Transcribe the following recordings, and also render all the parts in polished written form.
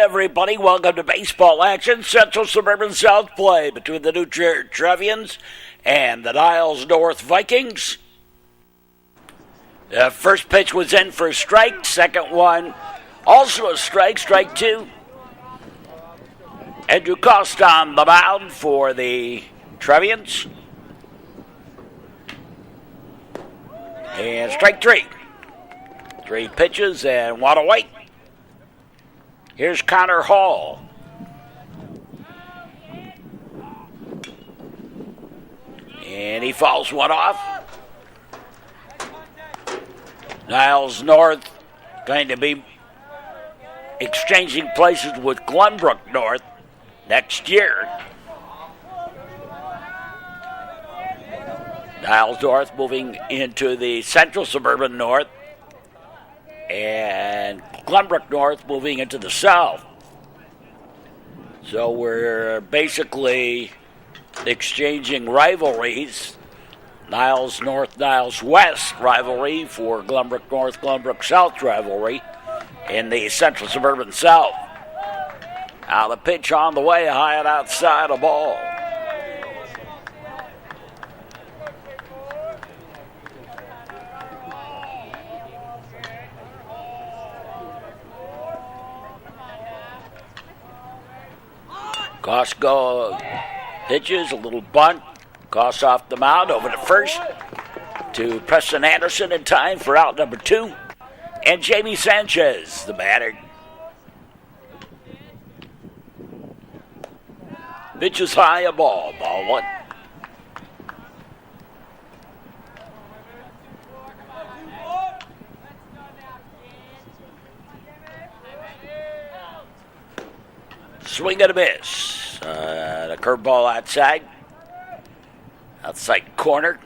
Everybody, welcome to baseball action. Central Suburban South play between the new Trier Trevians and the Niles North Vikings. The first pitch was in for a strike. Second one, also a strike, strike two. Andrew Costa on the mound for the Trevians. And strike three. 3 pitches and one away. Here's Connor Hall. And he fouls one off. Niles North going to be exchanging places with Glenbrook North next year. Niles North moving into the Central Suburban North, and Glenbrook North moving into the South. So we're basically exchanging rivalries. Niles North, Niles West rivalry for Glenbrook North, Glenbrook South rivalry in the Central Suburban South. Now the pitch on the way, high and outside, a ball. Costco pitches, a little bunt. Costs off the mound over to first to Preston Anderson in time for out number 2. And Jamie Sanchez, the batter. Pitch is high, a ball. Ball one. Swing and a miss. The curveball outside. Outside corner.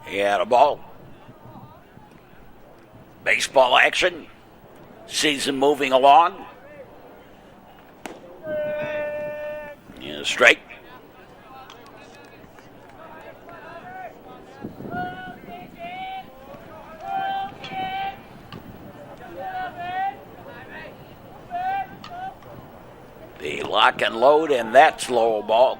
He had a ball. Baseball action. Season moving along. Yeah, strike. The lock and load, and that's low ball.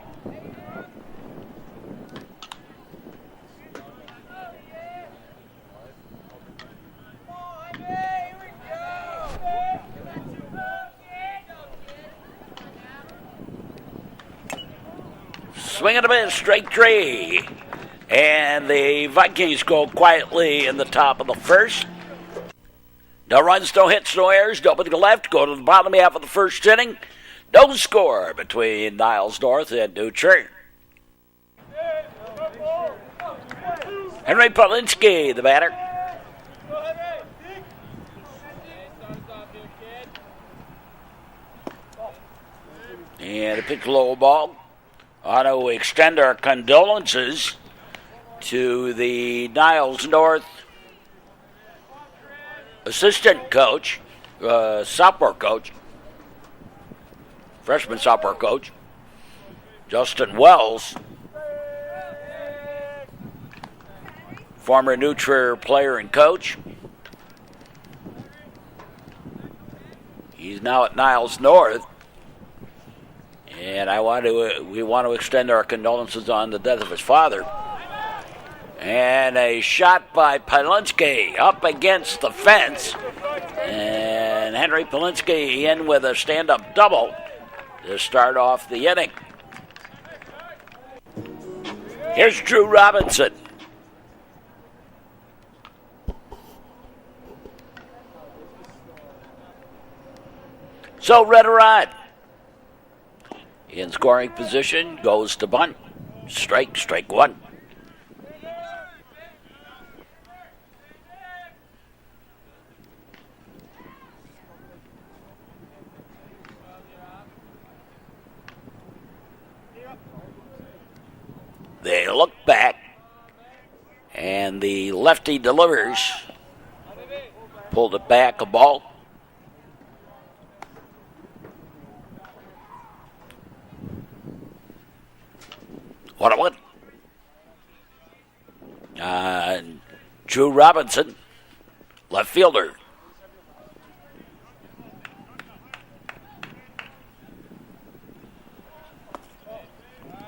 Swing and a miss, strike 3. And the Vikings go quietly in the top of the first. No runs, no hits, no errors. Nobody to the left. Go to the bottom half of the first inning. No score between Niles North and New Trier. Henry Polinsky, the batter. And a pitch low ball. Ought to extend our condolences to the Niles North assistant coach, sophomore coach, freshman sophomore coach, Justin Wells, former New Trier player and coach. He's now at Niles North, and we want to extend our condolences on the death of his father. And a shot by Polinsky up against the fence, and Henry Polinsky in with a stand-up double to start off the inning. Here's Drew Robinson. So Red Rod in scoring position, goes to bunt. Strike 1. They look back, and the lefty delivers. Pulled it back, a ball. What a one. Drew Robinson, left fielder.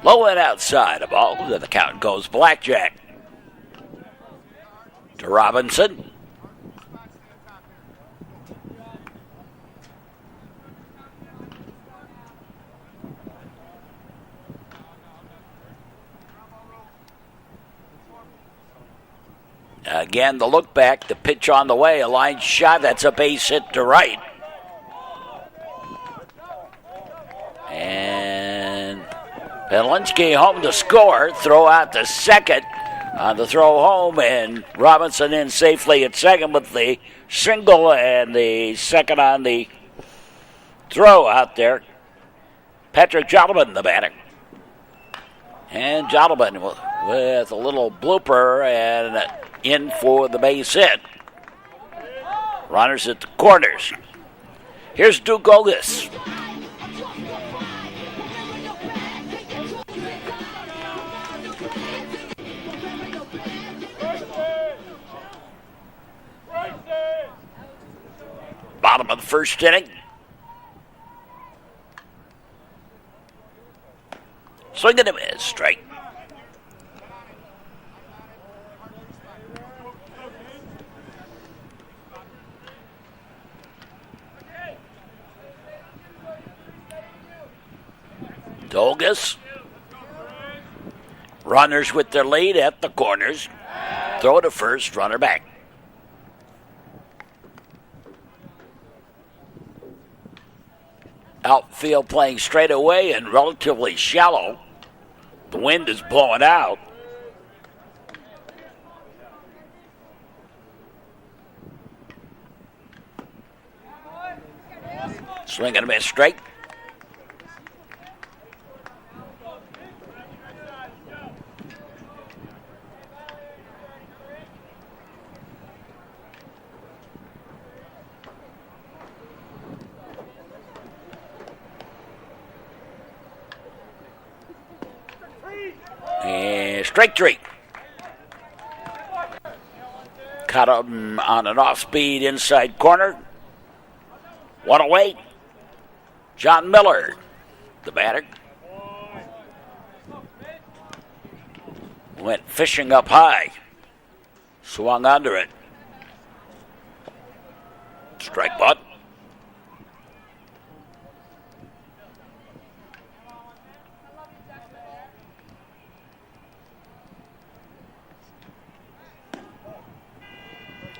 Low and outside, a ball. The count goes blackjack to Robinson. Again, the look back, the pitch on the way, a line shot, that's a base hit to right. And Penlinski home to score, throw out to second on the throw home, and Robinson in safely at second with the single and the second on the throw out there. Patrick Jolliman, the batter. And Jolliman with a little blooper and in for the base hit. Runners at the corners. Here's Duke Ogus. Bottom of the first inning. Swing and a miss, strike. Dogus. Runners with their lead at the corners. Throw to first, runner back. Outfield playing straight away and relatively shallow. The wind is blowing out. Swing and a miss, straight. And strike three. Caught him on an off-speed inside corner. One away. John Miller, the batter. Went fishing up high. Swung under it. Strike butt.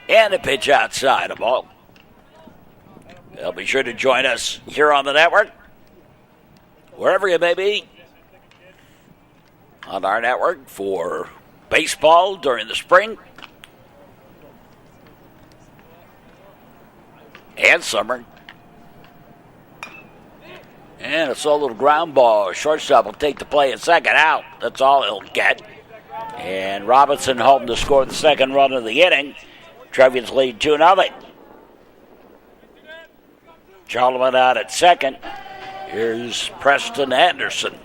And a pitch outside, a ball. They'll be sure to join us here on the network, wherever you may be, on our network for baseball during the spring and summer. And it's a little ground ball. Shortstop will take the play at second out. That's all he'll get. And Robinson home to score the second run of the inning. Trevians lead 2-0. Jolliman out at second. Here's Preston Anderson.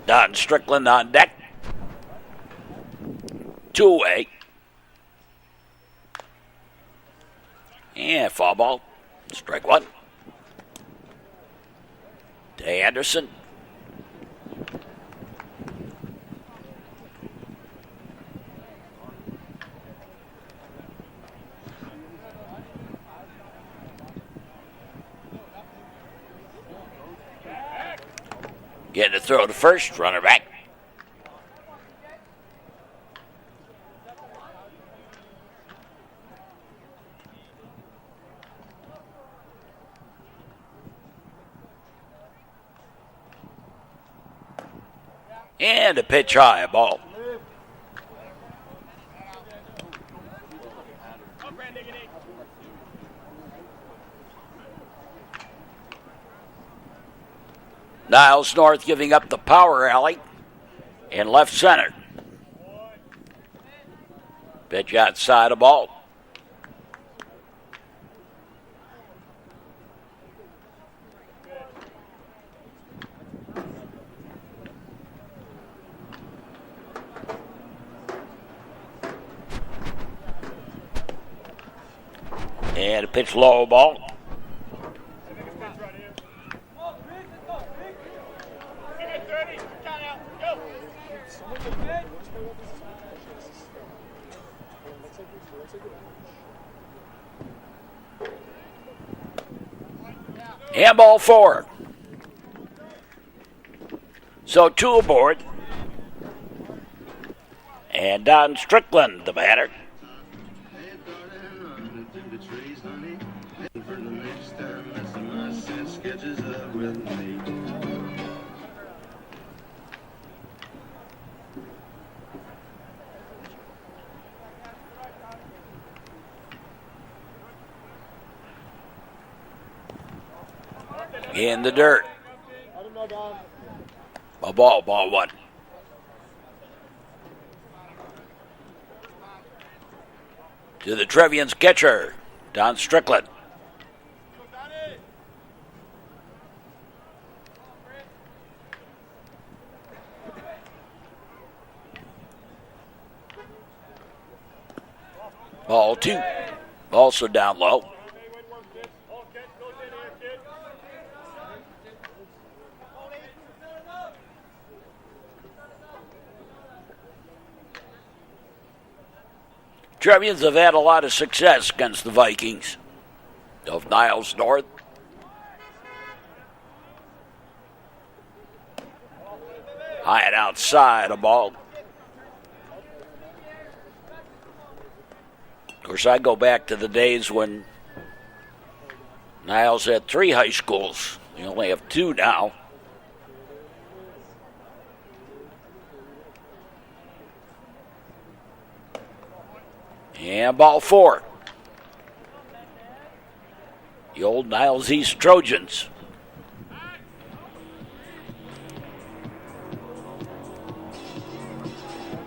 Don Strickland on deck. 2 away. And foul ball. Strike one. To Anderson. Getting to throw to first, runner back. And a pitch high, a ball. Niles North giving up the power alley in left center. Pitch outside, a ball. And a pitch low ball. And ball 4. So 2 aboard. And Don Strickland, the batter. In the dirt. A ball 1. To the Trevians catcher, Don Strickland. Ball 2. Also down low. Trevians have had a lot of success against the Vikings of Niles North. High and outside a ball. Of course, I go back to the days when Niles had 3 high schools. We only have 2 now. And ball 4. The old Niles East Trojans.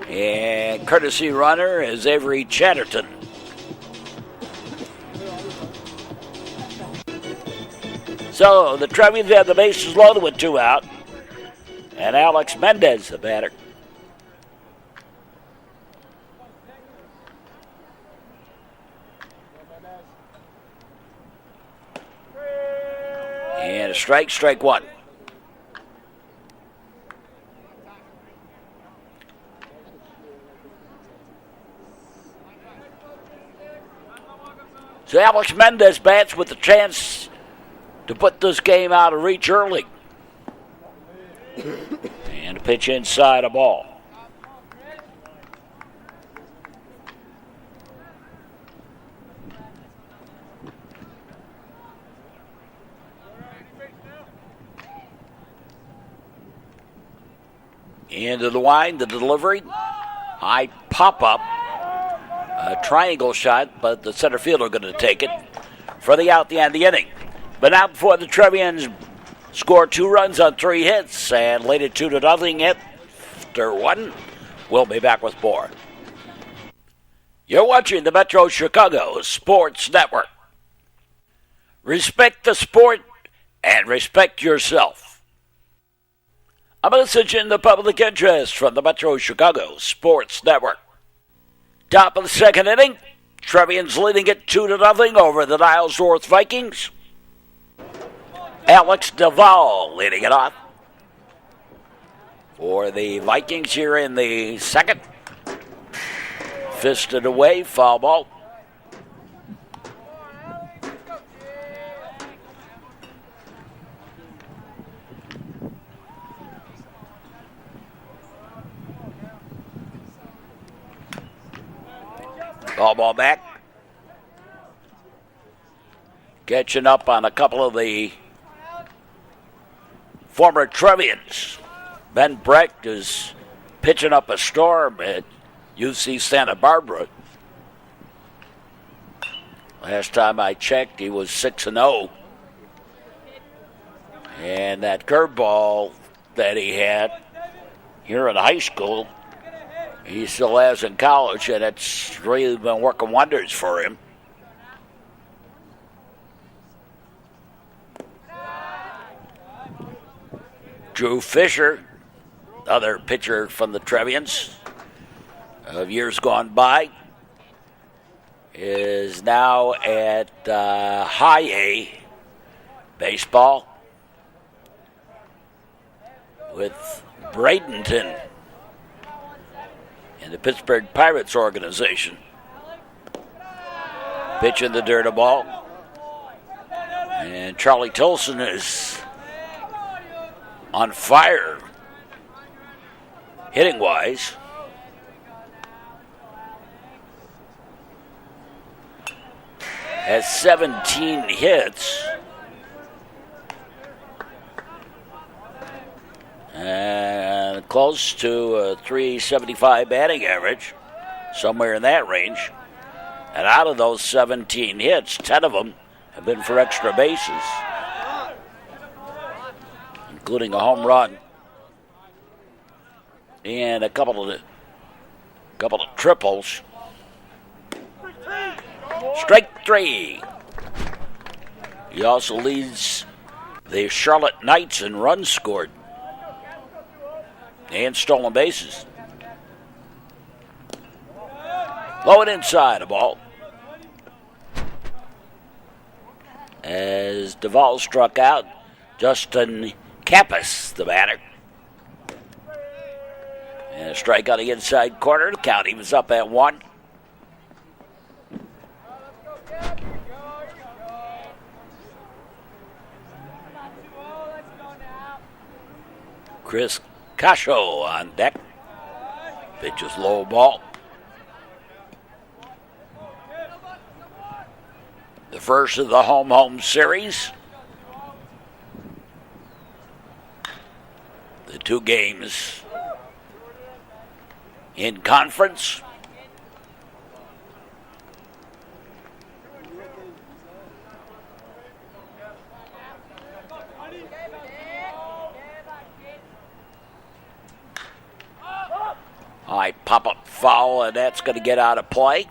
And courtesy runner is Avery Chatterton. So the Trevians have the bases loaded with 2 out. And Alex Mendez, the batter. And a strike 1. So Alex Mendez bats with the chance to put this game out of reach early. And a pitch inside a ball. Into the line, the delivery. High pop-up. A triangle shot, but the center fielder going to take it for the out the end of the inning. But now before the Trevians score 2 runs on 3 hits and lead it 2-0 hit after 1. We'll be back with more. You're watching the Metro Chicago Sports Network. Respect the sport and respect yourself. A message in the public interest from the Metro Chicago Sports Network. Top of the 2nd inning, Trevians leading it 2-0 over the Niles North Vikings. Alex Duvall leading it off for the Vikings here in the 2nd. Fisted away, foul ball. Ball back. Catching up on a couple of the former Trevians. Ben Brecht is pitching up a storm at UC Santa Barbara. Last time I checked, he was 6-0. And that curveball that he had here in high school, he still has in college, and it's really been working wonders for him. Drew Fisher, other pitcher from the Trevians of years gone by. is now at High A baseball with Bradenton in the Pittsburgh Pirates organization. Pitching the dirty ball. And Charlie Tilson is on fire hitting-wise. Has 17 hits. And close to a 375 batting average, somewhere in that range. And out of those 17 hits, 10 of them have been for extra bases, including a home run and a couple of triples. Strike three. He also leads the Charlotte Knights in runs scored and stolen bases. Low and inside a ball. As Duvall struck out, Justin Kappas, the batter. And a strike on the inside corner. The count evens up at 1. Chris Cascio on deck. Pitches low ball. The first of the home series. The 2 games in conference. High pop-up foul, and that's going to get out of play.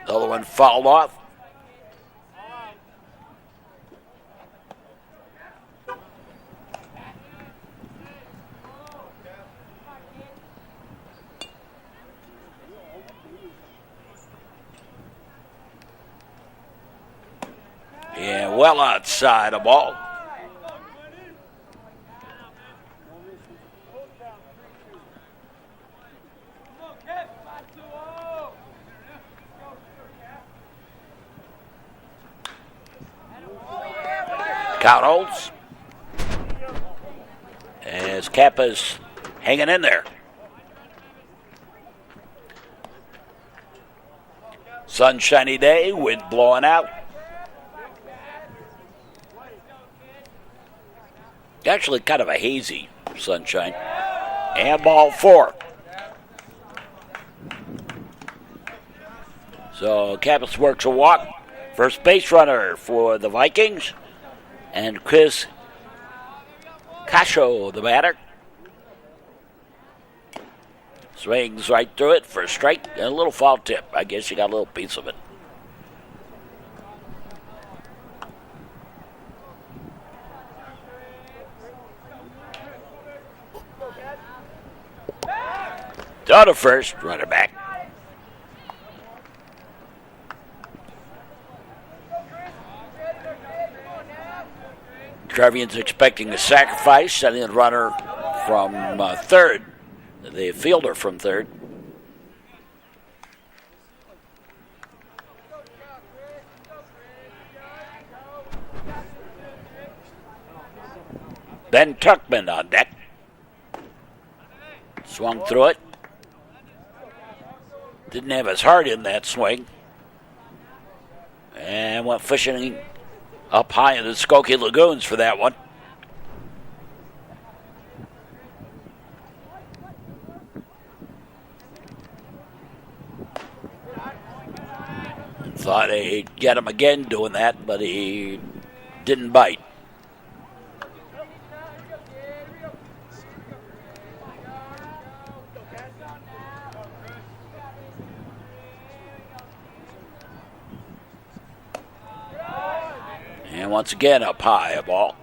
The other one fouled off. Yeah, well outside the ball. Count holds. As Kappa's hanging in there. Sunshiny day, wind blowing out. Actually kind of a hazy sunshine. And ball 4. So Kappas works a walk. First base runner for the Vikings. And Chris Cascio, the batter. Swings right through it for a strike and a little foul tip. I guess you got a little piece of it. Down to first, runner back. Trevians expecting a sacrifice, sending the runner from third, the fielder from third. Ben Tuckman on deck. Swung through it. Didn't have his heart in that swing. And went fishing up high in the Skokie Lagoons for that one. Thought he'd get him again doing that, but he didn't bite. Once again, up high, a ball.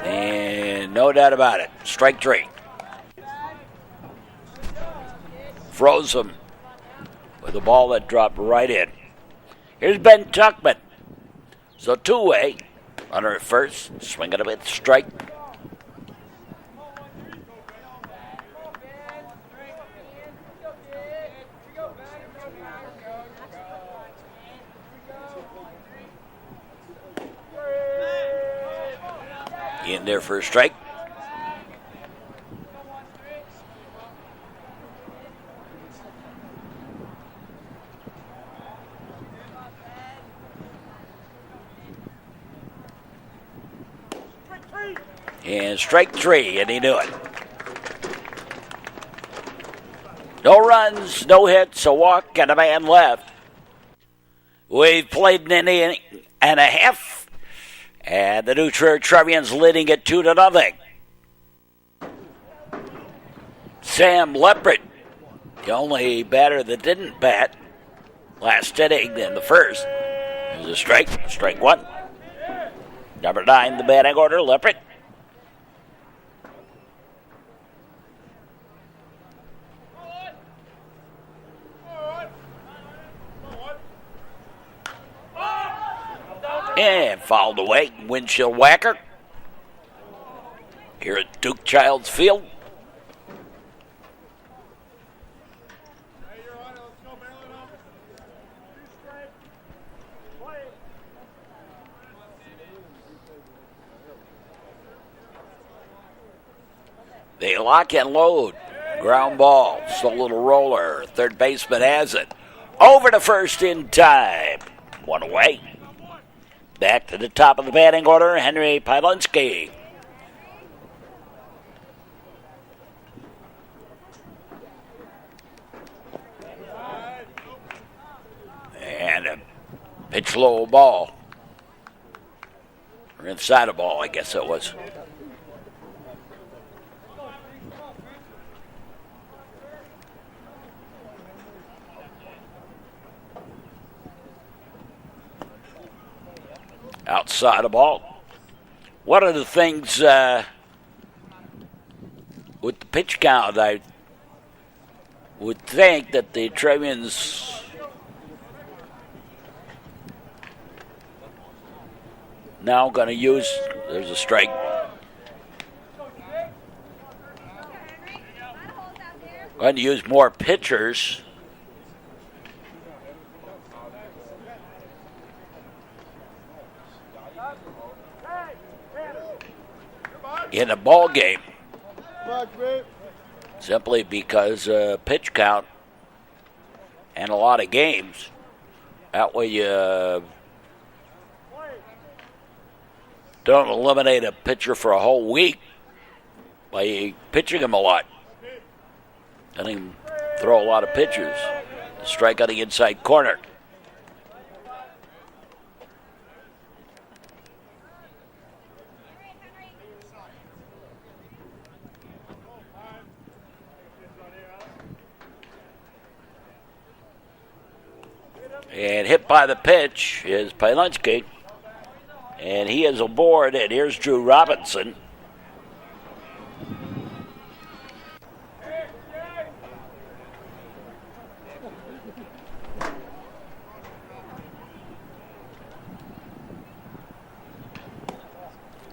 And no doubt about it, strike three. Froze him with a ball that dropped right in. Here's Ben Tuckman. So two-way, runner at first, swinging a bit, strike. In there for a strike. And strike three, and he knew it. No runs, no hits, a walk, and a man left. We've played an inning and a half, and the new Trier Trevians leading it 2-0. Sam Leppert, the only batter that didn't bat last inning in the first. There's a strike one. Number 9, the batting order, Leppert. And fouled away, windshield whacker. Here at Duke Childs Field. They lock and load. Ground ball. It's a little roller. Third baseman has it. Over to first in time. One away. Back to the top of the batting order, Henry Pylinski. And a pitch low ball. Or inside a ball, I guess it was. Outside the ball. One of the things with the pitch count, I would think that the Trevians now going to use, there's a strike. Going to use more pitchers. In a ball game, simply because pitch count and a lot of games. That way you don't eliminate a pitcher for a whole week by pitching him a lot. Letting him throw a lot of pitches. Strike on the inside corner. And hit by the pitch is Pylinski. And he is aboard, and here's Drew Robinson.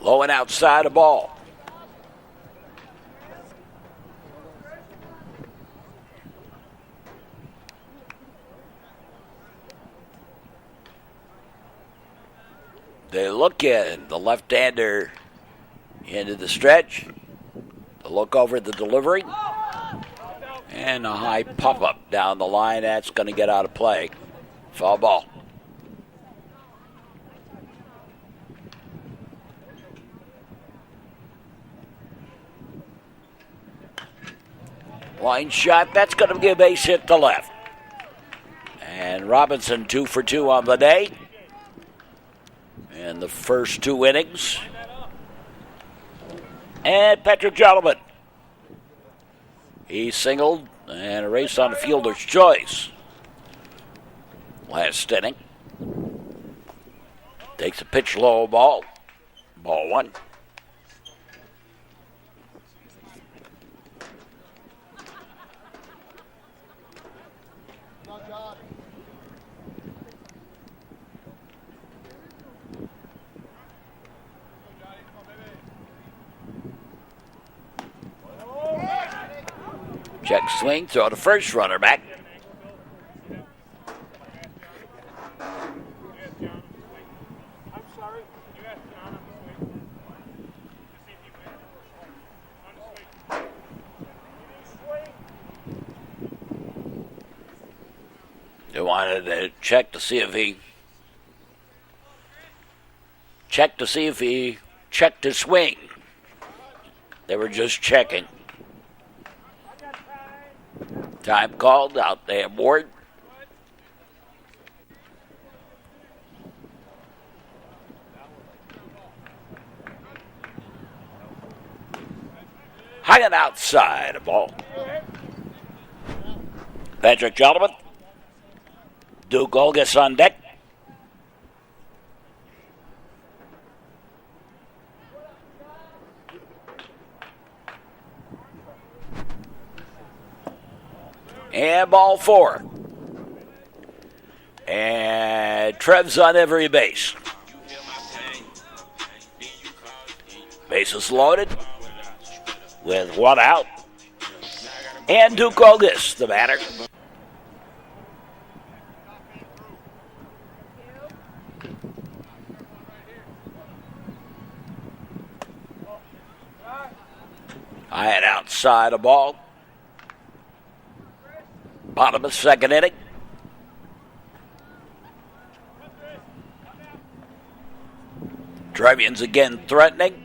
Low and outside a ball. They look at the left-hander into the stretch. The look over the delivery. And a high pop-up down the line. That's going to get out of play. Foul ball. Line shot. That's going to be a base hit to left. And Robinson 2 for 2 on the day. And in the first 2 innings. And Patrick Gentleman. He singled and a race on the fielder's choice. Last inning. Takes a pitch low ball. Ball 1. Check swing, throw the first runner back. They wanted to check to see if he checked his swing. They were just checking. Time called, out there, Ward. High and outside, a ball. Patrick Gentleman. Duke Olgus on deck. And ball 4. And Trev's on every base. Bases loaded with 1 out. And Duke Olgus, the batter. High and outside a ball. Bottom of the 2nd inning. Trevians again threatening.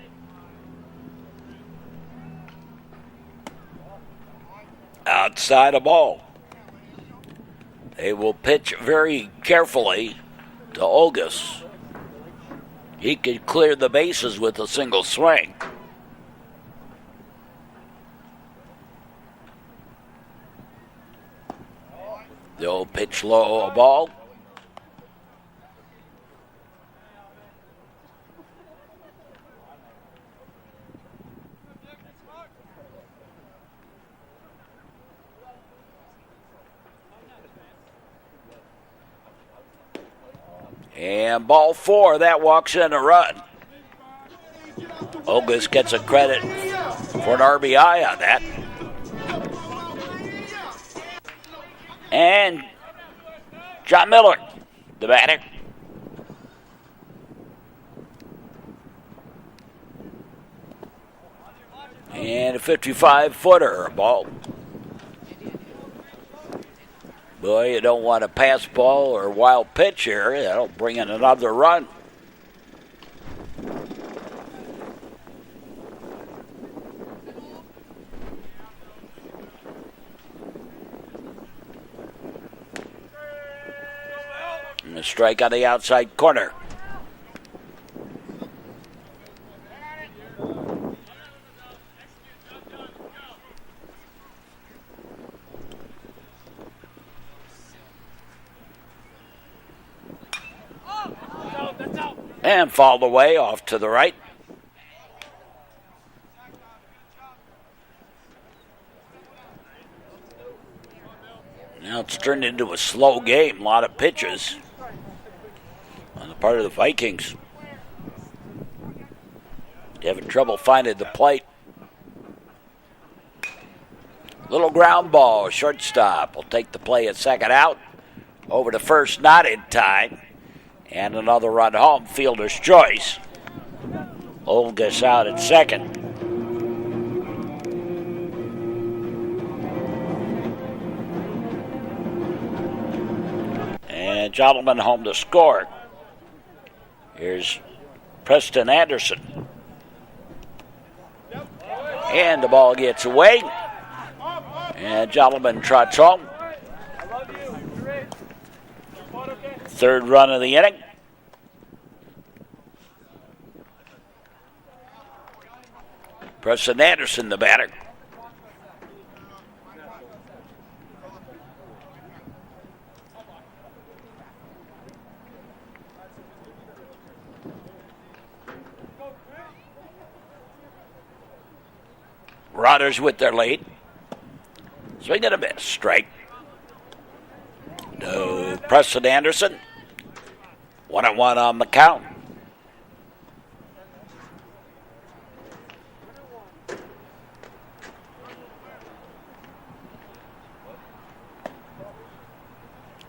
Outside a ball. They will pitch very carefully to Olgus. He could clear the bases with a single swing. They'll pitch low a ball. And ball 4, that walks in a run. Olgus gets a credit for an RBI on that. And John Miller, the batter. And a 55-footer, a ball. Boy, you don't want a pass ball or wild pitch here. That'll bring in another run. And a strike on the outside corner. And fouled away off to the right. Now it's turned into a slow game. A lot of pitches on the part of the Vikings. Having trouble finding the plate. Little ground ball. Shortstop will take the play at second out. Over to first, not in time. And another run home, fielder's choice. Olgus out at second. And Gentleman home to score. Here's Preston Anderson. And the ball gets away. And Gentleman trots home. Third run of the inning. Preston Anderson, the batter. Runners with their lead. Swing and a miss. Strike. To Preston Anderson. 1-1 on the count.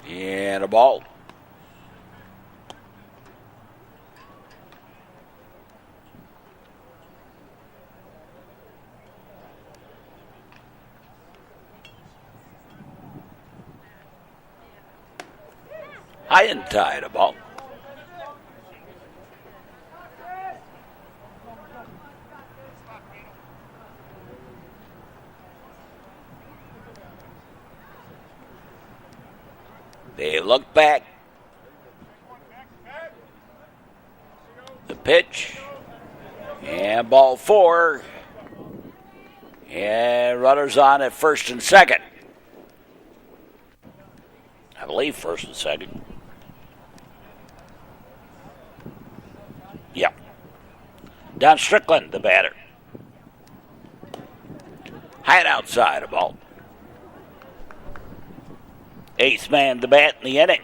And a ball. High and tight, a ball. They look back. The pitch. And ball 4. And runners on at first and second. I believe first and second. Yep. Don Strickland, the batter. High and outside, a ball. Eighth man to bat in the inning.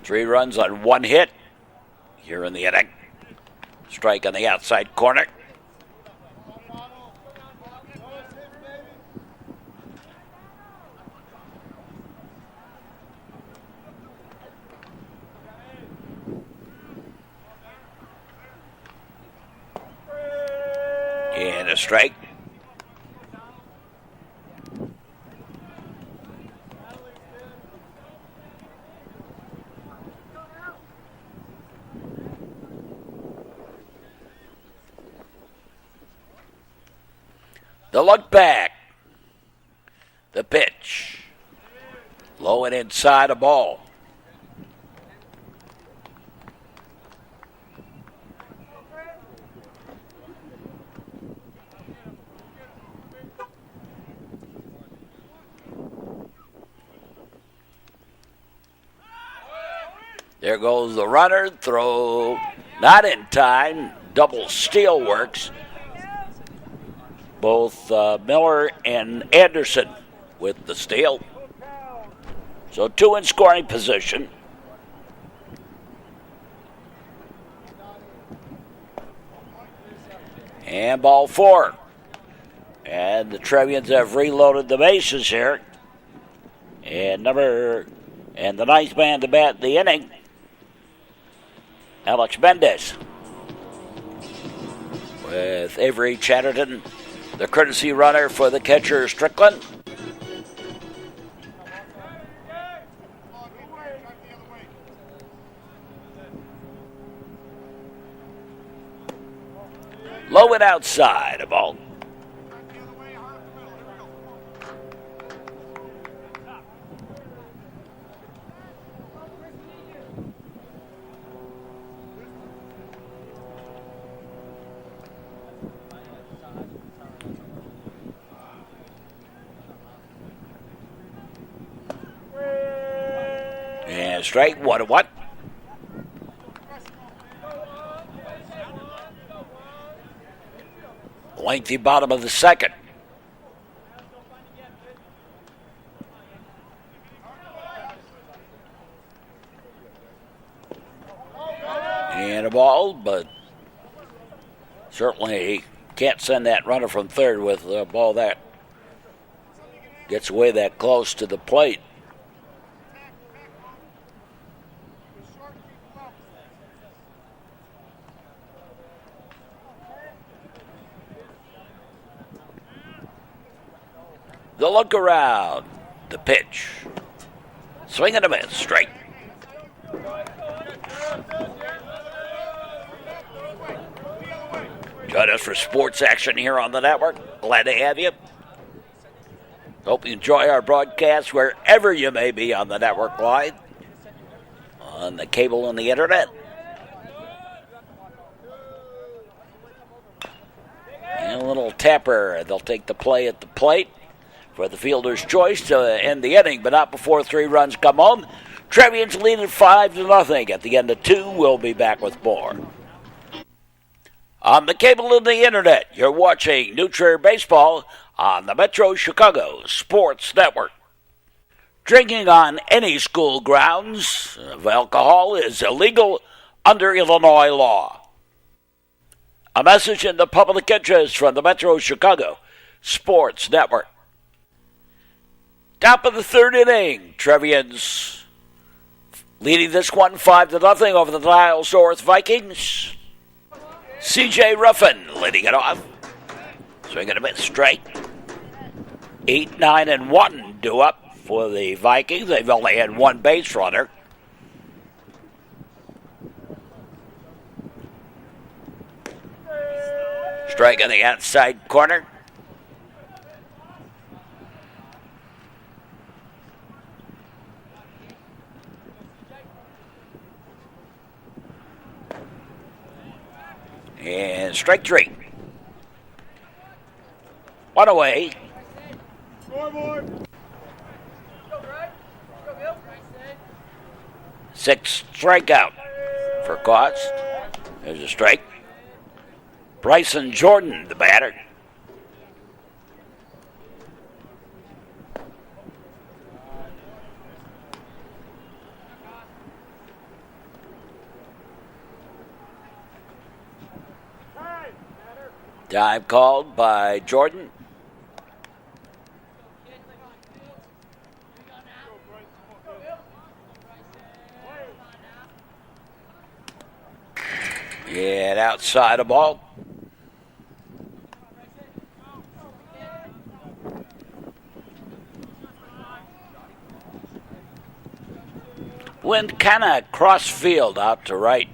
Three runs on one hit here in the inning. Strike on the outside corner. And a strike. The look back. The pitch. Low and inside, a ball. There goes the runner. Throw not in time. Double steal works. Both Miller and Anderson with the steal. So 2 in scoring position. And ball 4. And the Trevians have reloaded the bases here. And the ninth man to bat in the inning, Alex Mendez. With Avery Chatterton, the courtesy runner for the catcher Strickland. Low and outside, a ball. And strike, 1-1. Lengthy bottom of the second. And a ball, but certainly can't send that runner from third with a ball that gets away that close to the plate. The look around, the pitch. Swing and a miss, strike. Join us for sports action here on the network. Glad to have you. Hope you enjoy our broadcast wherever you may be on the network line, on the cable and the internet. And a little tapper. They'll take the play at the plate for the fielder's choice to end the inning, but not before 3 runs come home. Trevians lead at 5-0. At the end of 2, we'll be back with more. On the cable and the internet, you're watching New Trier Baseball on the Metro Chicago Sports Network. Drinking on any school grounds of alcohol is illegal under Illinois law. A message in the public interest from the Metro Chicago Sports Network. Top of the 3rd inning, Trevians leading this one 5-0 over the Niles North Vikings. C.J. Ruffin leading it off. Swinging a bit straight. 8, 9, and 1 due up for the Vikings. They've only had 1 base runner. Strike on the outside corner. And strike 3. 1 away. Scoreboard. 6 strikeout for Cost. There's a strike. Bryson Jordan, the batter. Time called by Jordan. And outside a ball. Went kind of cross field out to right.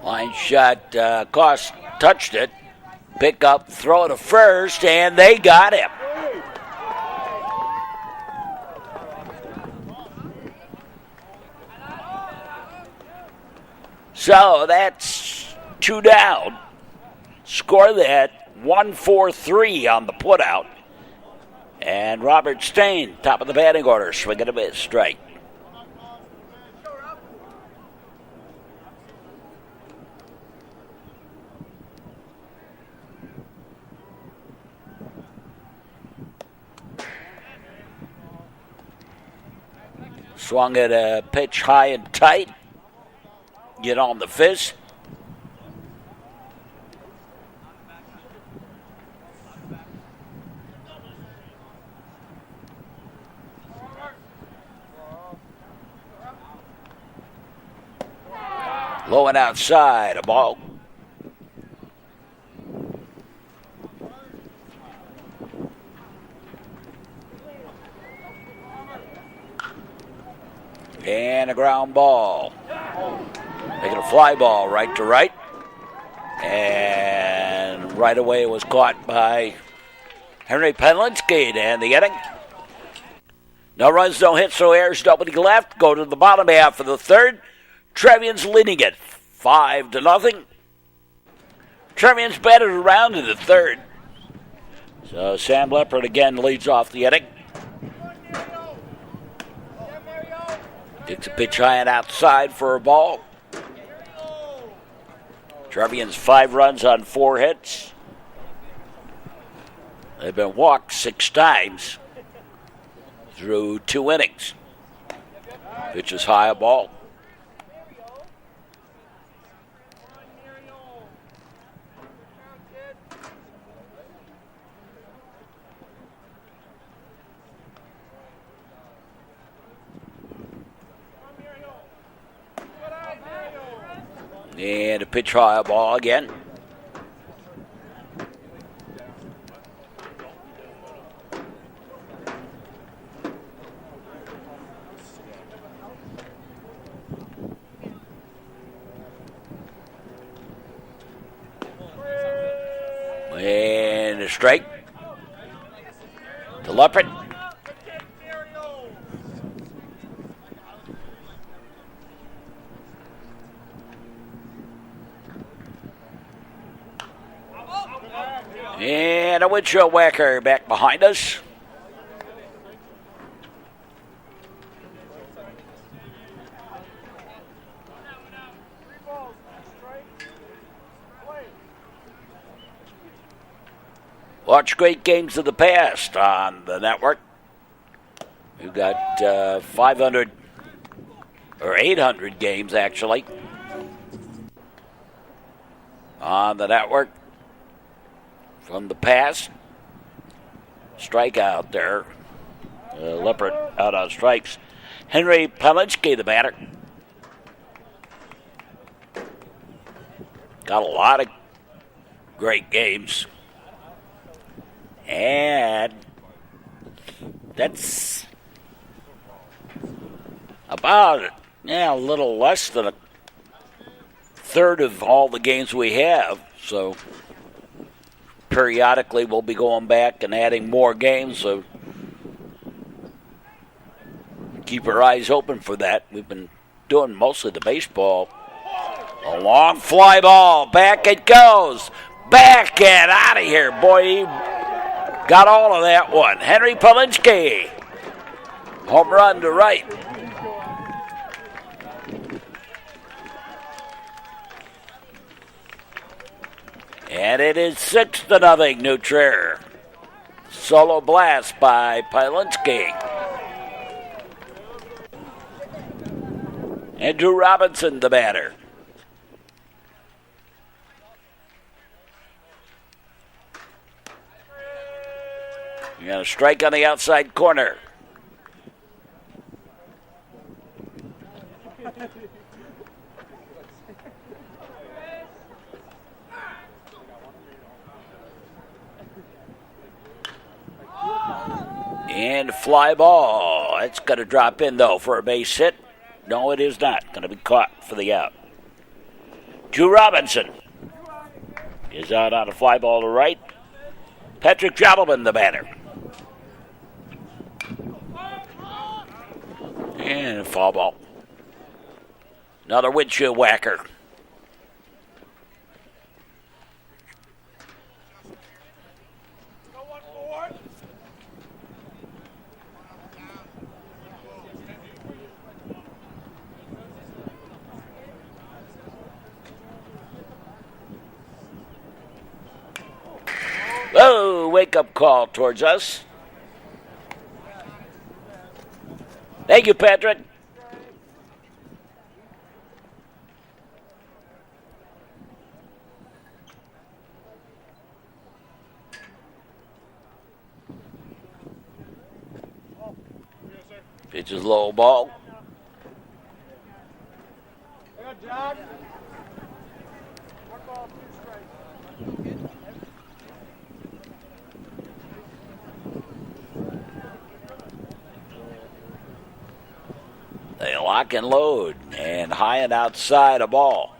Line shot, Cost touched it. Pick up, throw to first, and they got him. So that's 2 down. Score that 1-4-3 on the putout. And Robert Stain, top of the batting order, swinging a bit straight. Swung at a pitch high and tight. Get on the fist. Low and outside, a ball. And a ground ball. Making a fly ball right to right. And right away it was caught by Henry Penlinski to end the inning. No runs, no hits, no errors, nobody left. Go to the bottom half of the 3rd. Trevians leading it 5-0. Trevians batted around in the 3rd. So Sam Leopard again leads off the inning. Takes a pitch high and outside for a ball. Trevians 5 runs on 4 hits. They've been walked 6 times through 2 innings. Pitch is high, a ball. And a pitch high, a ball again. strike. To Leopard. And a windshield whacker back behind us. Watch great games of the past on the network. We've got 500 or 800 games actually on the network from the past. Strikeout there. Leopard out on strikes. Henry Palinski, the batter. Got a lot of great games. And that's about a little less than a third of all the games we have. So periodically we'll be going back and adding more games. So keep our eyes open for that. We've been doing mostly the baseball. A long fly ball. Back it goes. Back and out of here. Boy, he got all of that one. Henry Palinski. Home run to right. And it is 6-0 New Trier. Solo blast by Palinski. Andrew Robinson, the batter. You got a strike on the outside corner. And fly ball. It's going to drop in, though, for a base hit. No, it is not. Going to be caught for the out. Drew Robinson is out on a fly ball to right. Patrick Jodelman, the batter. And a foul ball. Another windshield whacker. Oh, wake-up call towards us. Thank you, Patrick. Pitch is low ball. They lock and load, and high and outside a ball.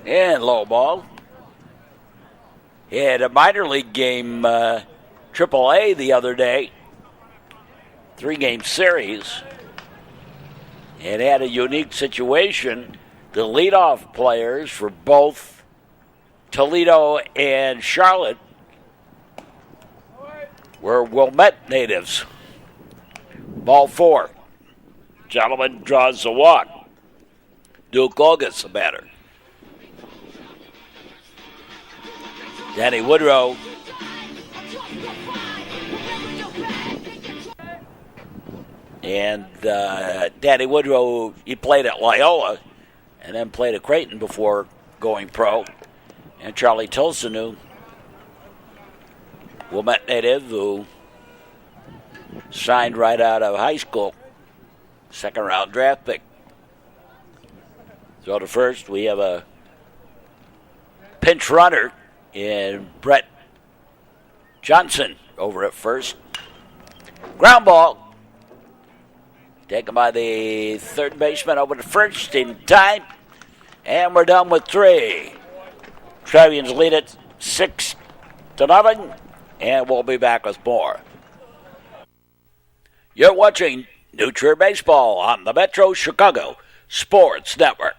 And low ball. He had a minor league game, AAA the other day, 3-game series, and had a unique situation. The leadoff players for both Toledo and Charlotte were Wilmette natives. Ball 4. Gentleman draws the walk. Duke August, the batter. Danny Woodrow and Danny Woodrow, he played at Loyola and then played at Creighton before going pro. And Charlie Tilson, who Wilmette native, who signed right out of high school, second-round draft pick. So to first, we have a pinch runner in Brett Johnson over at first. Ground ball taken by the third baseman over to first in time. And we're done with 3. Trevians lead it 6-0. And we'll be back with more. You're watching New Trier Baseball on the Metro Chicago Sports Network.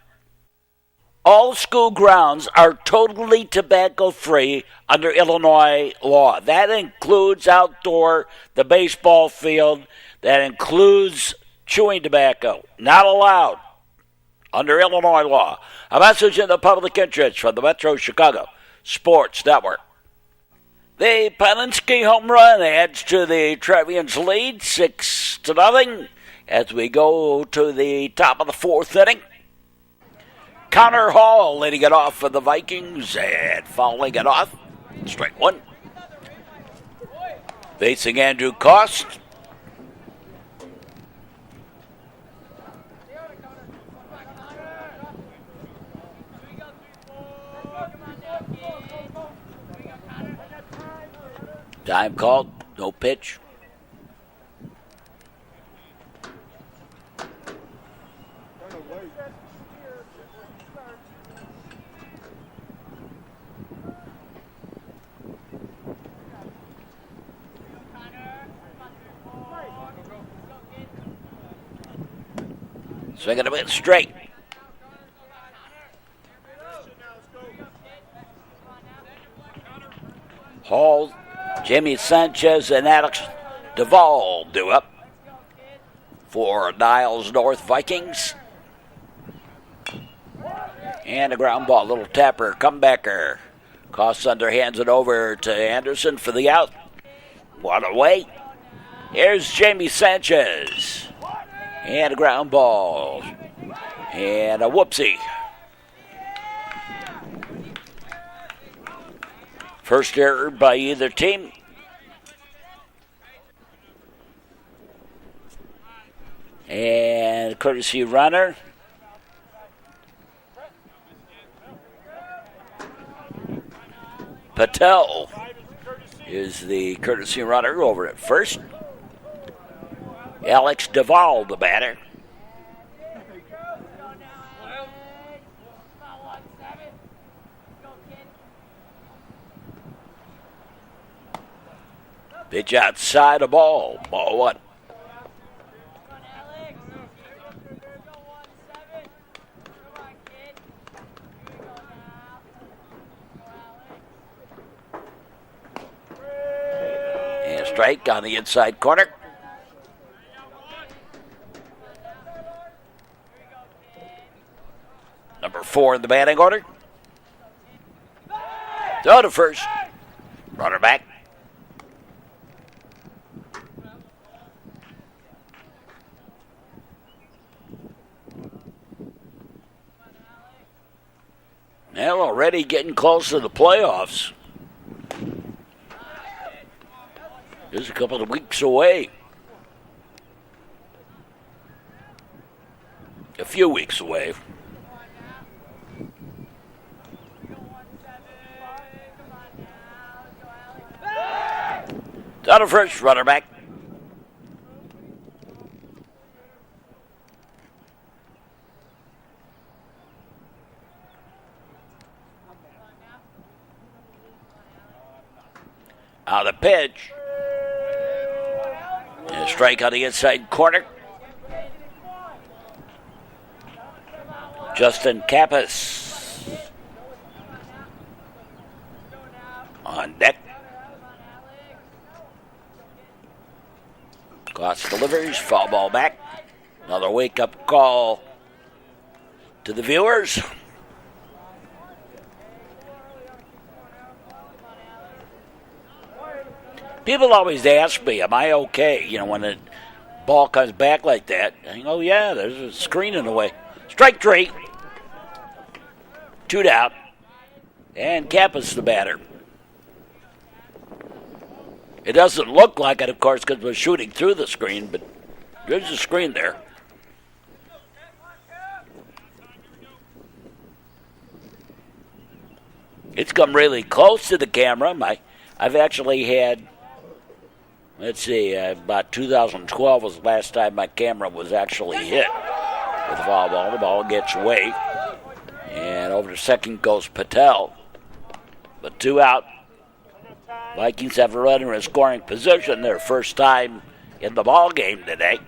All school grounds are totally tobacco-free under Illinois law. That includes outdoor, the baseball field. That includes chewing tobacco. Not allowed under Illinois law. A message in the public interest from the Metro Chicago Sports Network. The Palinski home run adds to the Trevians lead, 6-0, as we go to the top of the 4th inning. Connor Hall leading it off for the Vikings and fouling it off. Strike 1. Facing Andrew Cost. Time called, no pitch. Swing it a bit straight. Hall, Jimmy Sanchez, and Alex Duvall do up for Niles North Vikings. And a ground ball, little tapper, comebacker. Costs underhands it over to Anderson for the out. One away. Here's Jamie Sanchez. And a ground ball. And a whoopsie. First error by either team. And courtesy runner. Patel is the courtesy runner over at first. Alex Duvall, the batter. Pitch outside the ball. Ball 1. And strike on the inside corner. Number 4 in the batting order. Throw to first. Runner back. Well, already getting close to the playoffs. Just a couple of weeks away. A few weeks away. Down to first, runner back. On the pitch. And a strike on the inside corner. Justin Kappas on deck. Klotz delivers, foul ball back. Another wake-up call to the viewers. People always ask me, am I okay? You know, when the ball comes back like that. I go, yeah, there's a screen in the way. Strike 3. 2 down. And Kappas the batter. It doesn't look like it, of course, because we're shooting through the screen, but there's a screen there. It's come really close to the camera. I've actually had, let's see, about 2012 was the last time my camera was actually hit with a foul ball. The ball gets away. And over to second goes Patel. But 2 out. Vikings have a runner in scoring position. Their first time in the ball game today.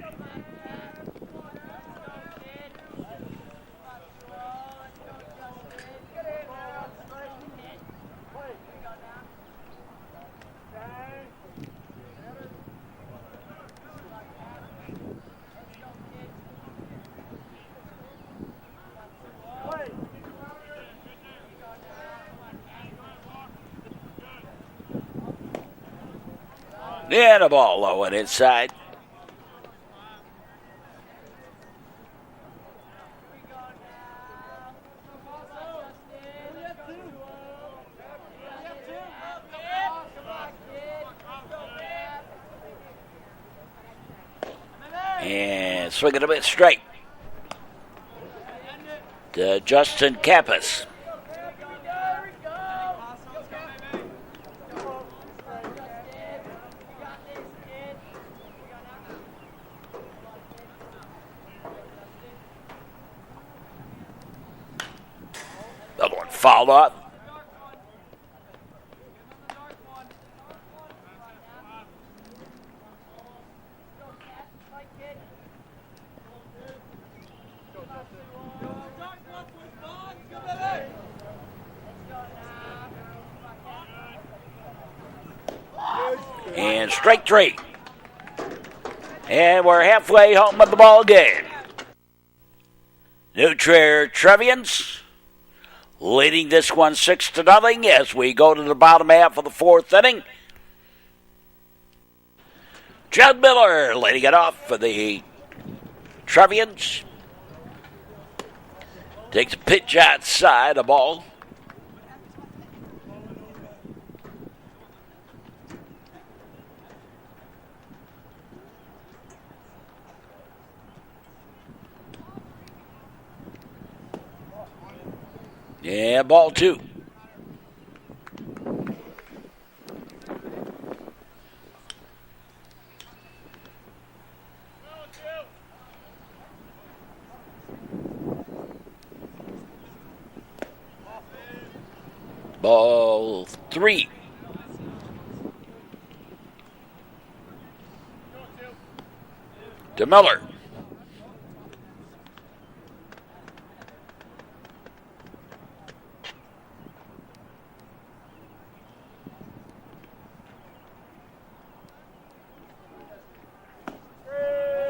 And a ball low and inside. And swinging a bit straight to Justin Campus. Another one fouled up. And strike 3. And we're halfway home of the ball game. New Trier Trevians leading this one 6-0 as we go to the bottom half of the 4th inning. Judd Miller leading it off for the Trevians. Takes a pitch outside, a ball. Yeah, ball 2. Ball 3. To Miller.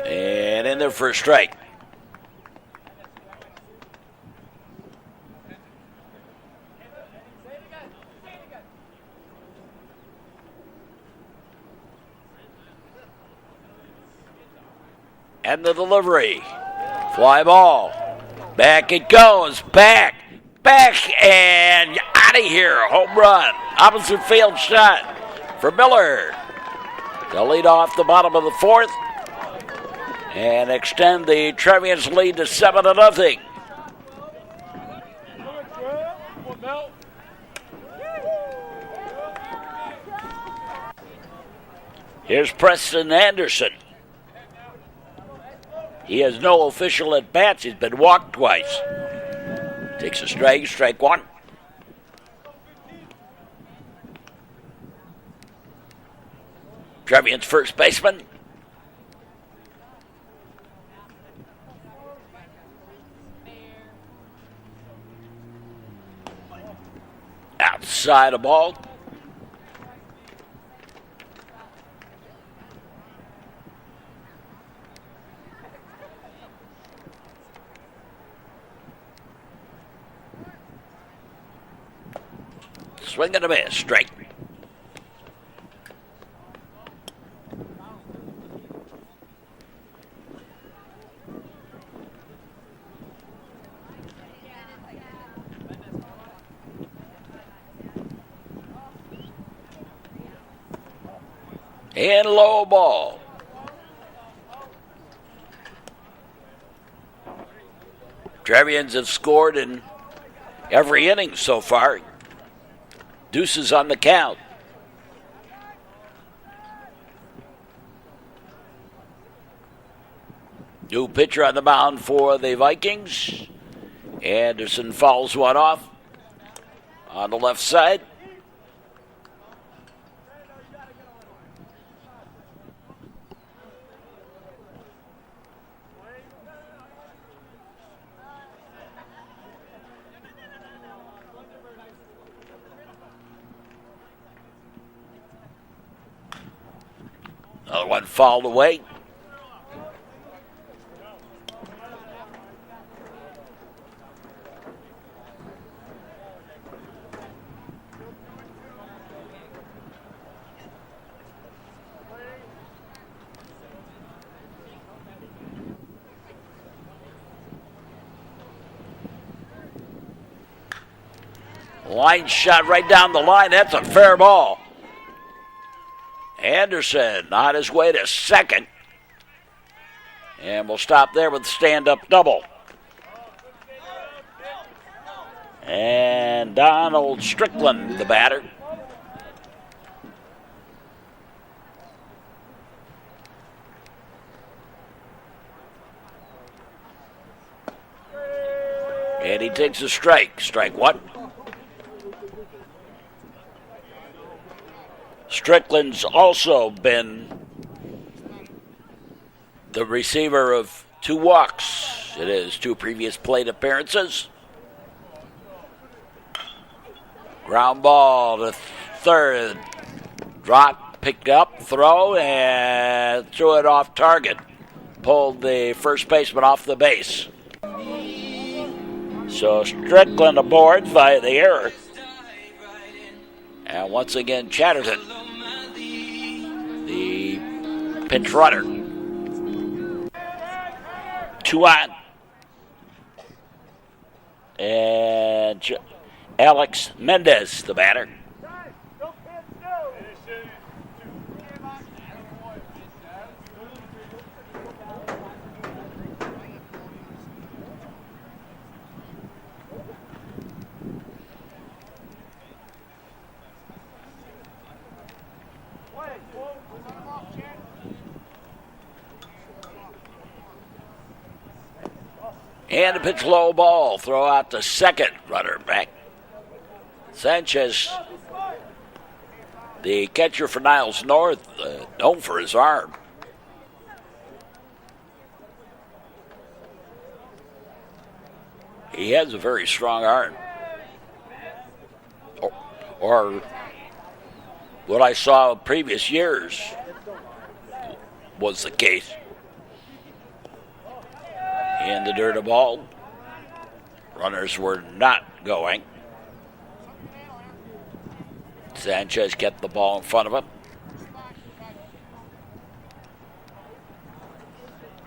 And in there for a strike. And the delivery. Fly ball. Back it goes. Back, and out of here. Home run. Opposite field shot for Miller to lead off the bottom of the 4th and extend the Trevians lead to 7-0. Here's Preston Anderson. He has no official at-bats. He's been walked twice. Takes a strike 1. Trevian's first baseman. Outside a ball. Swing and a miss, strike. And low ball. Trevians have scored in every inning so far. Deuces on the count. New pitcher on the mound for the Vikings. Anderson fouls one off on the left side. Another one fouled away. Line shot right down the line. That's a fair ball. Anderson on his way to second. And we'll stop there with the stand-up double. And Donald Strickland, the batter. And he takes a strike. Strike one. Strickland's also been the receiver of 2 walks in his 2 previous plate appearances. Ground ball to third. Drop, picked up, throw, and threw it off target. Pulled the first baseman off the base. So Strickland aboard via the error. And once again, Chatterton, the pinch runner. 2 on. And Alex Mendez, the batter. And a pitch low ball. Throw out the second runner back. Sanchez, the catcher for Niles North, known for his arm. He has a very strong arm. Or what I saw in previous years was the case. In the dirt of ball. Runners were not going. Sanchez kept the ball in front of him.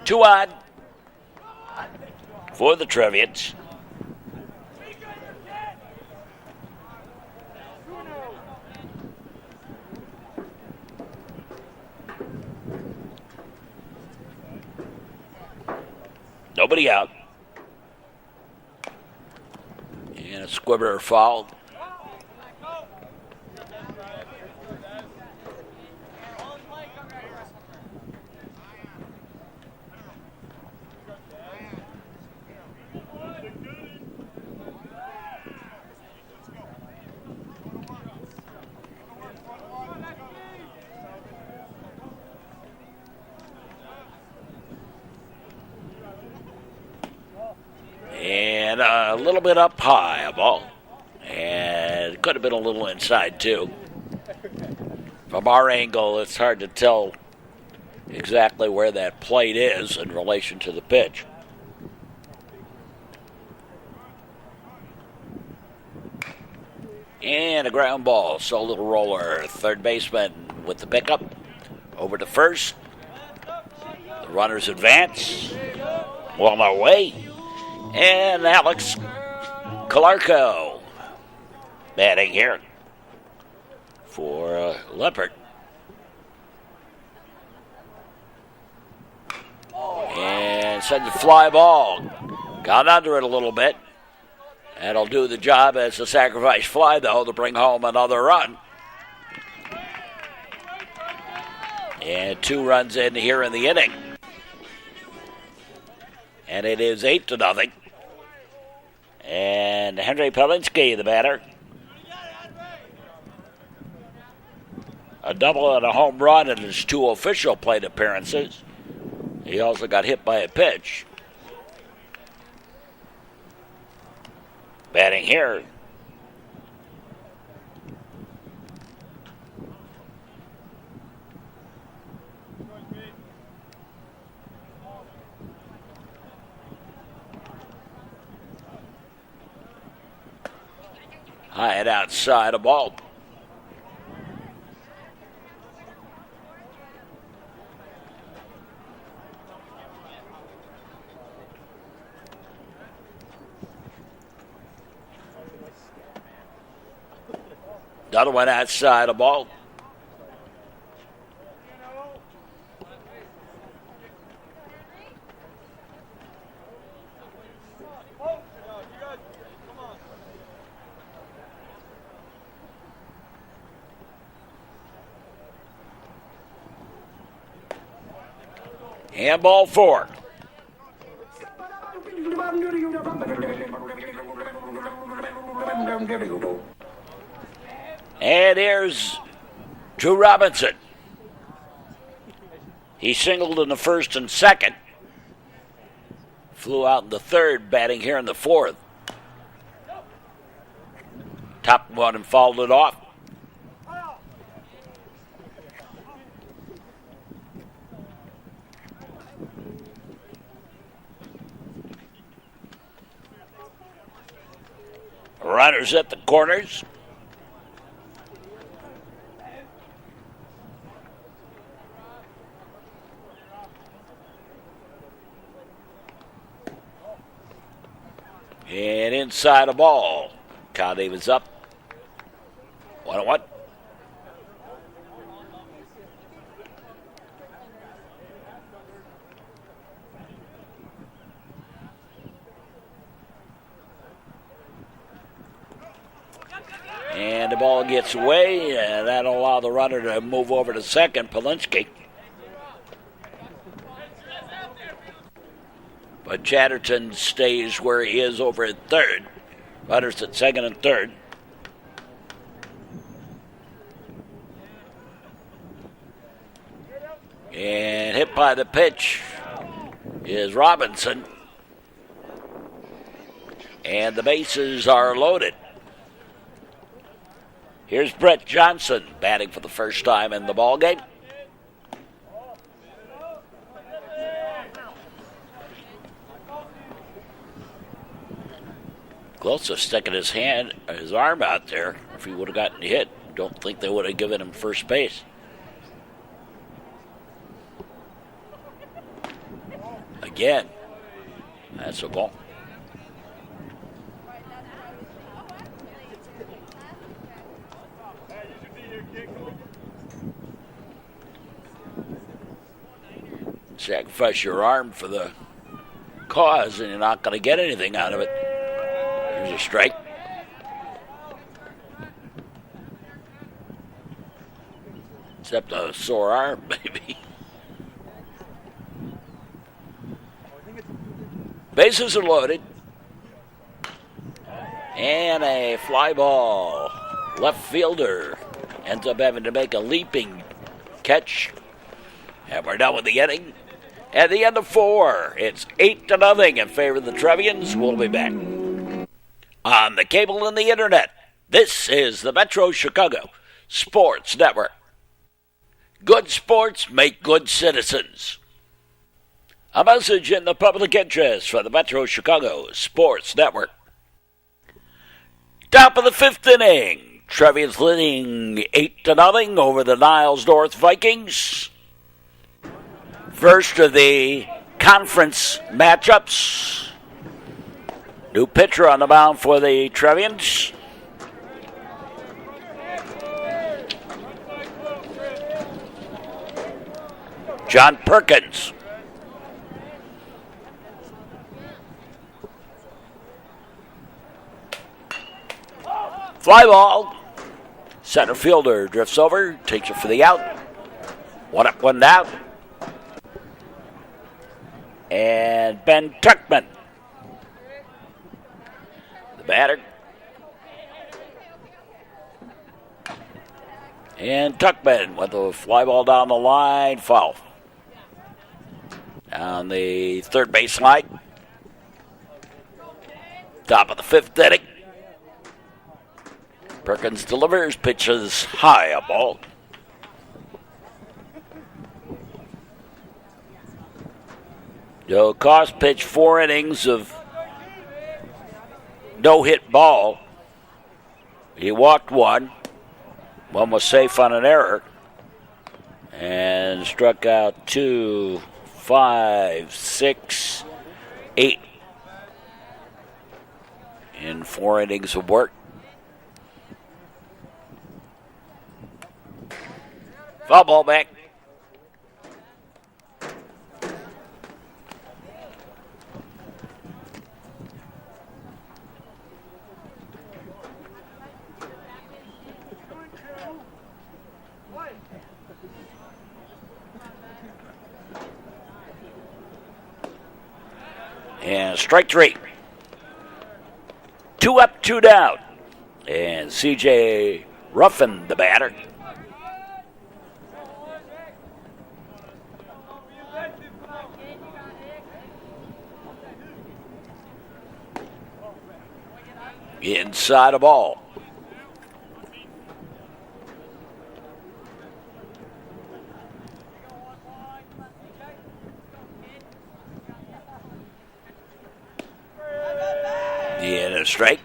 2 on for the Trevians. Nobody out. And a Squibber fouled. And a little bit up high, a ball. And it could have been a little inside, too. From our angle, it's hard to tell exactly where that plate is in relation to the pitch. And a ground ball. So little roller. Third baseman with the pickup. Over to first. The runners advance. Well away. And Alex Calarco batting here for Leopard. And sends a fly ball. Got under it a little bit. That'll do the job as a sacrifice fly, though, to bring home another run. And 2 runs in here in the inning. And it is 8-0. And Henry Pelinski, the batter. A double and a home run in his 2 official plate appearances. He also got hit by a pitch. Batting here. High and outside a ball. Another one outside a ball. Handball 4. And here's Drew Robinson. He singled in the first and second. Flew out in the third, batting here in the fourth. Top one and fouled it off. Runners at the corners. And inside a ball. Count evens up. 1-1. And the ball gets away, and that'll allow the runner to move over to second, Polinsky. But Chatterton stays where he is over at third. Runners at second and third. And hit by the pitch is Robinson. And the bases are loaded. Here's Brett Johnson batting for the first time in the ballgame. Close to sticking his arm out there if he would have gotten hit. Don't think they would have given him first base. Again, that's a ball. Sacrifice your arm for the cause and you're not going to get anything out of it. Here's a strike. Except a sore arm, maybe. Bases are loaded. And a fly ball. Left fielder ends up having to make a leaping catch. And we're done with the inning. At the end of 4, it's 8-0 in favor of the Trevians. We'll be back. On the cable and the internet, this is the Metro Chicago Sports Network. Good sports make good citizens. A message in the public interest for the Metro Chicago Sports Network. Top of the 5th inning. Trevians leading 8-0 over the Niles North Vikings. First of the conference matchups. New pitcher on the mound for the Trevians. John Perkins. Fly ball. Center fielder drifts over, takes it for the out. One up, one down. And Ben Tuckman, the batter. And Tuckman with the fly ball down the line, foul. On the third base line. Top of the fifth inning. Perkins delivers, pitches high, a ball. Joe Koss pitched 4 innings of no-hit ball. He walked one. One was safe on an error. And struck out 2, 5, 6, 8 in 4 innings of work. Foul ball back. And strike 3. 2 up, 2 down. And C.J. Ruffin, the batter. Inside a ball. And a strike.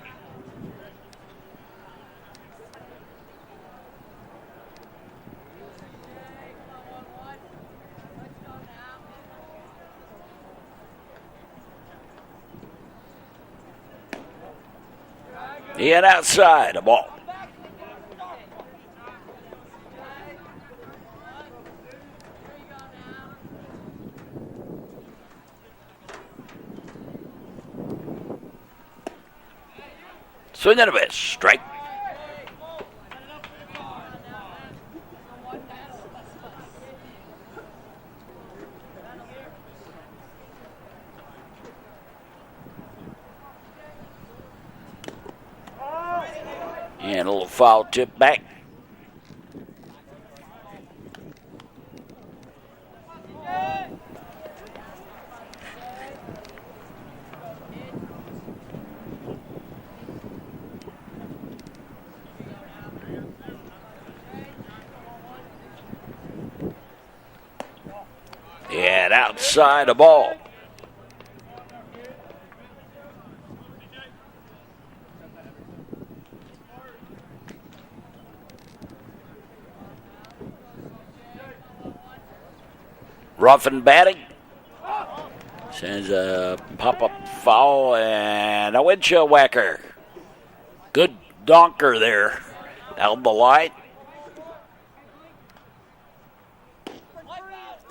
And outside, a ball. Swing and a miss, strike. And a little foul tip back. And outside a ball. Ruffin batting. Sends a pop-up foul and a windshield whacker. Good donker there down the line.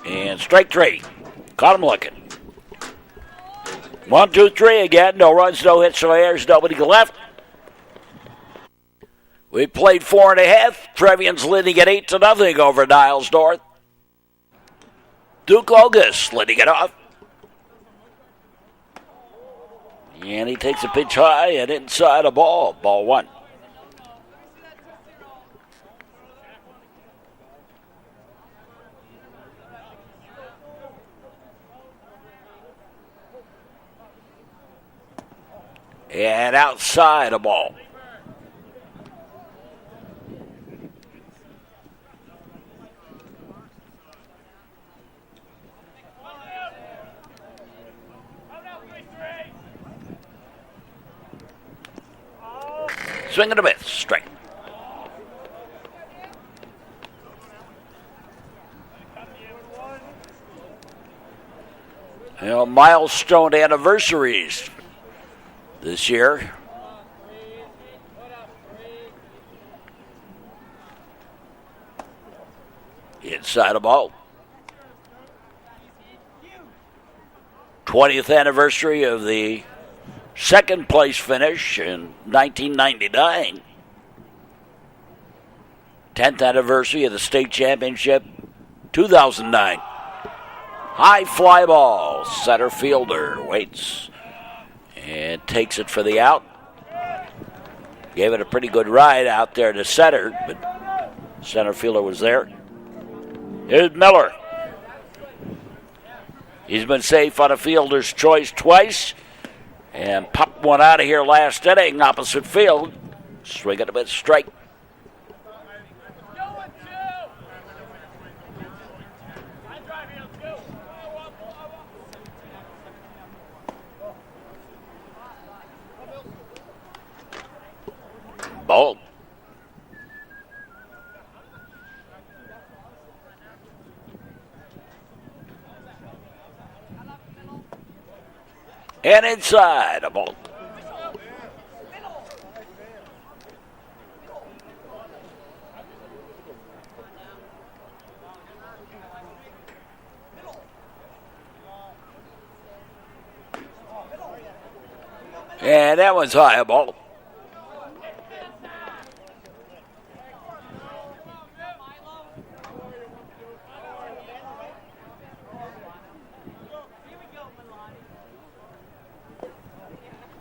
And strike 3. Caught him looking. 1, 2, 3 again. No runs, no hits, no errors, nobody left. We played 4.5. Trevians leading at 8-0 over Niles North. Duke August letting it off. And he takes a pitch high and inside a ball. Ball 1. And outside a ball. Swing and a miss, strike. You know, milestone anniversaries this year. Inside a ball. 20th anniversary of the second place finish in 1999. 10th anniversary of the state championship, 2009. High fly ball. Center fielder waits and takes it for the out. Gave it a pretty good ride out there to center, but center fielder was there. Here's Miller. He's been safe on a fielder's choice twice and popped one out of here last inning, opposite field. Swing it a bit straight. Ball. And inside, a ball. And that one's high, a ball.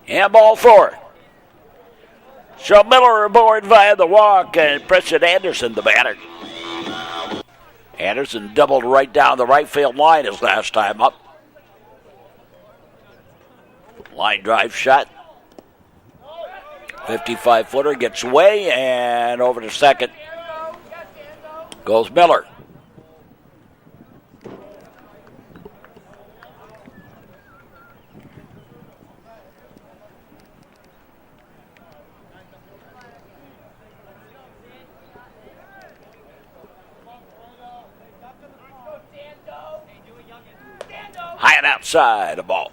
And ball 4. So Miller aboard via the walk, and Preston Anderson the batter. Anderson doubled right down the right field line his last time up. Line drive shot. 55-footer gets away, and over to second goes Miller. High and outside, a ball.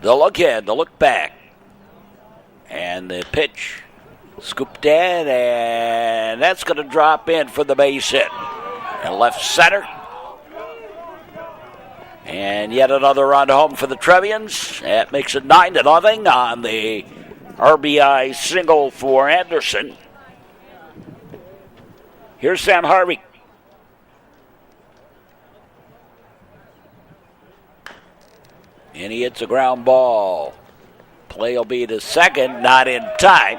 The look in, the look back. And the pitch scooped in, and that's going to drop in for the base hit. And left center. And yet another run home for the Trevians. That makes it 9-0 on the RBI single for Anderson. Here's Sam Harvey. And he hits a ground ball. Play will be to second, not in time.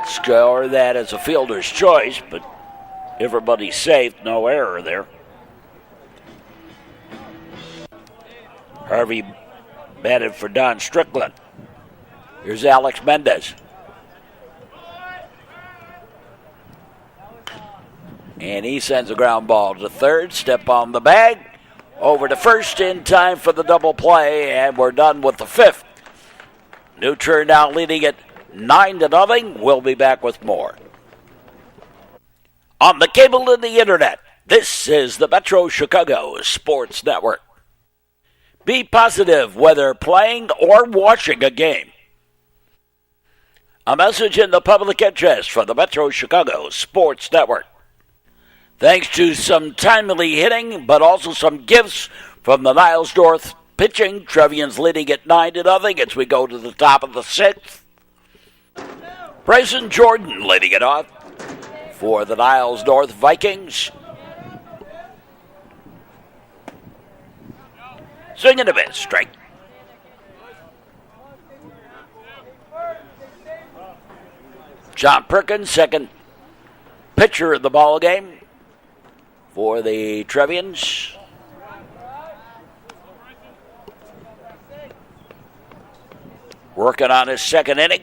Score that as a fielder's choice, but everybody's safe, no error there. Harvey batted for Don Strickland. Here's Alex Mendez. And he sends a ground ball to third. Step on the bag. Over to first in time for the double play. And we're done with the 5th. New Trier now leading it 9-0. We'll be back with more. On the cable and the internet, this is the Metro Chicago Sports Network. Be positive whether playing or watching a game. A message in the public interest from the Metro Chicago Sports Network. Thanks to some timely hitting, but also some gifts from the Niles North pitching. Trevians leading at 9-0 as we go to the top of the 6th. Bryson Jordan leading it off for the Niles North Vikings. Swinging a bit, strike. John Perkins, second pitcher of the ball game for the Trevians. Working on his second inning.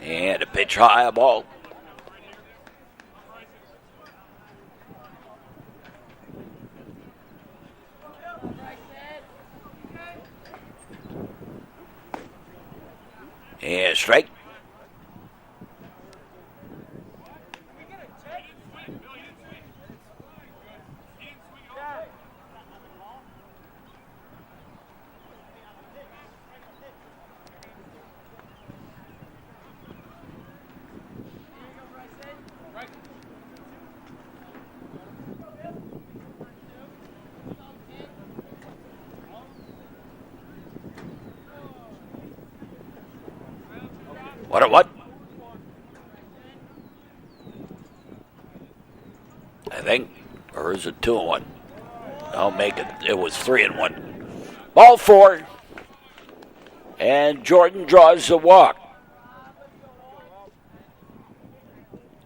And a pitch high, a ball. And strike. What? I think, or is it 2-1? I'll make it. It was 3-1. Ball 4, and Jordan draws the walk.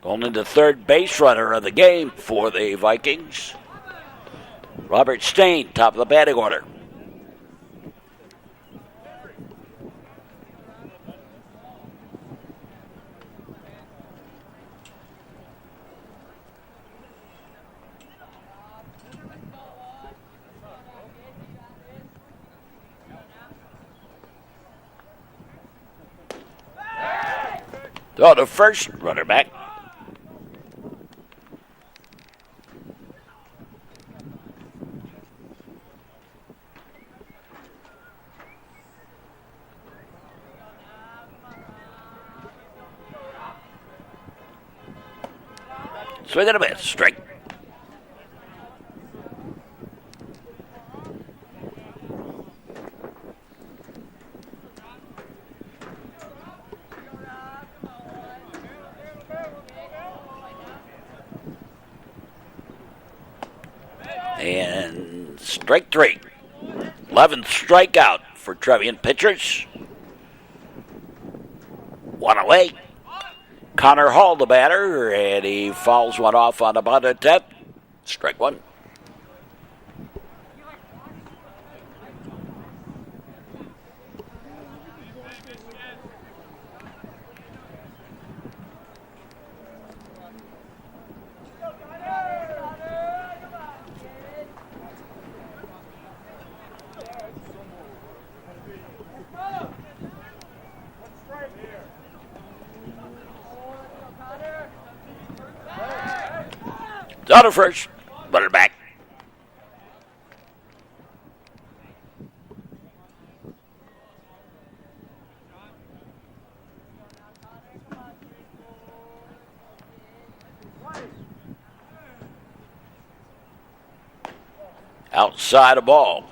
Only the third base runner of the game for the Vikings. Robert Stain, top of the batting order. So the first runner back. Swing and a miss, strike. And strike 3. 11th strikeout for Trevian pitchers. One away. Connor Hall, the batter, and he fouls one off on about a 10th. Strike 1. On to first, runner back. Outside a ball.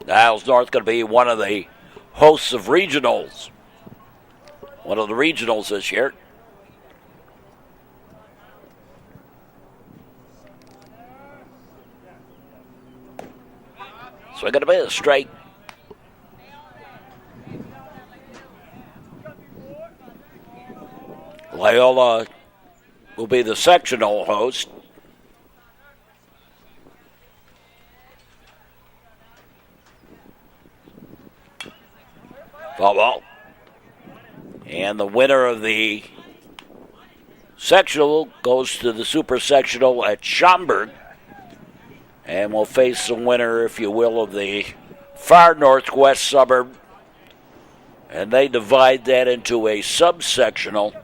Niles North going to be one of the hosts of regionals. One of the regionals this year. So it's going to be a strike. Loyola will be the sectional host. Foul ball. And the winner of the sectional goes to the super sectional at Schaumburg. And we'll face the winner, if you will, of the far northwest suburb. And they divide that into a subsectional.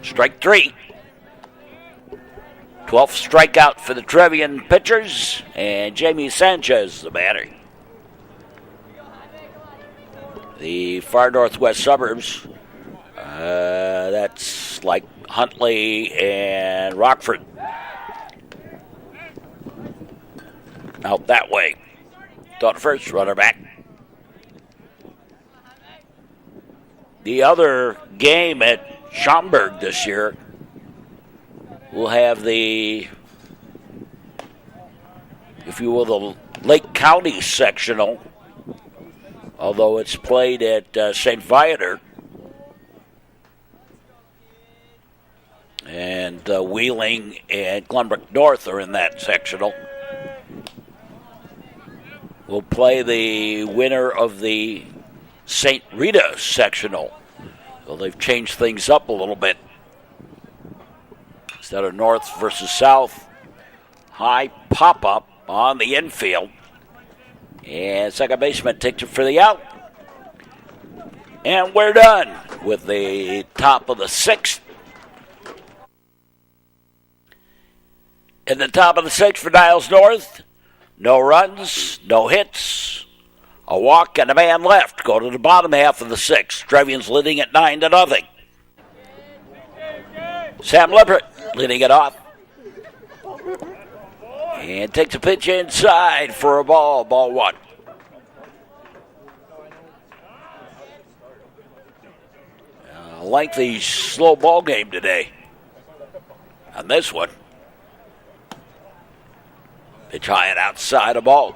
Strike 3. 12th strikeout for the Trevian pitchers. And Jamie Sanchez, the batter. The far northwest suburbs, that's like Huntley and Rockford. Out that way. Thought first, runner back. The other game at Schaumburg this year will have the, if you will, the Lake County sectional, although it's played at St. Viator. And Wheeling and Glenbrook North are in that sectional. We'll play the winner of the St. Rita sectional. So they've changed things up a little bit. Instead of north versus south, high pop-up on the infield. And second baseman takes it for the out. And we're done with the top of the 6th. In the top of the 6th for Niles North, no runs, no hits, a walk, and a man left. Go to the bottom half of the 6th. Trevians leading at 9-0. Sam Lippert leading it off. And takes a pitch inside for a ball. Ball one. A lengthy, slow ball game today. On this one. Pitch high and outside a ball.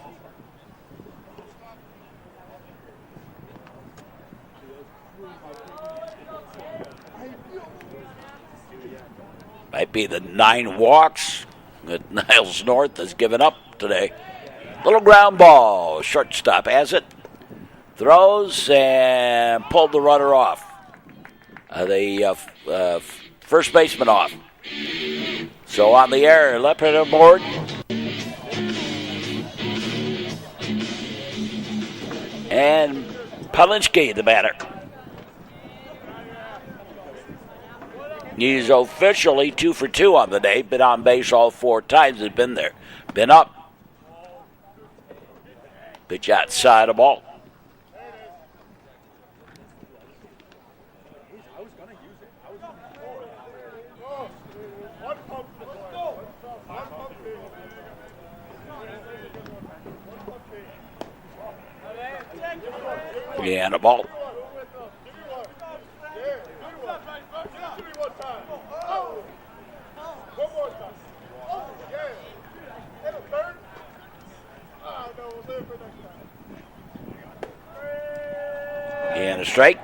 Might be the 9 walks that Niles North has given up today. Little ground ball. Shortstop has it. Throws and pulled the runner off. The first baseman off. So on the air, left on board. And Palinski, the batter. He's officially 2 for 2 on the day. Been on base all 4 times. Has been there. Been up. Pitch outside a ball. Yeah, and a ball. And a strike.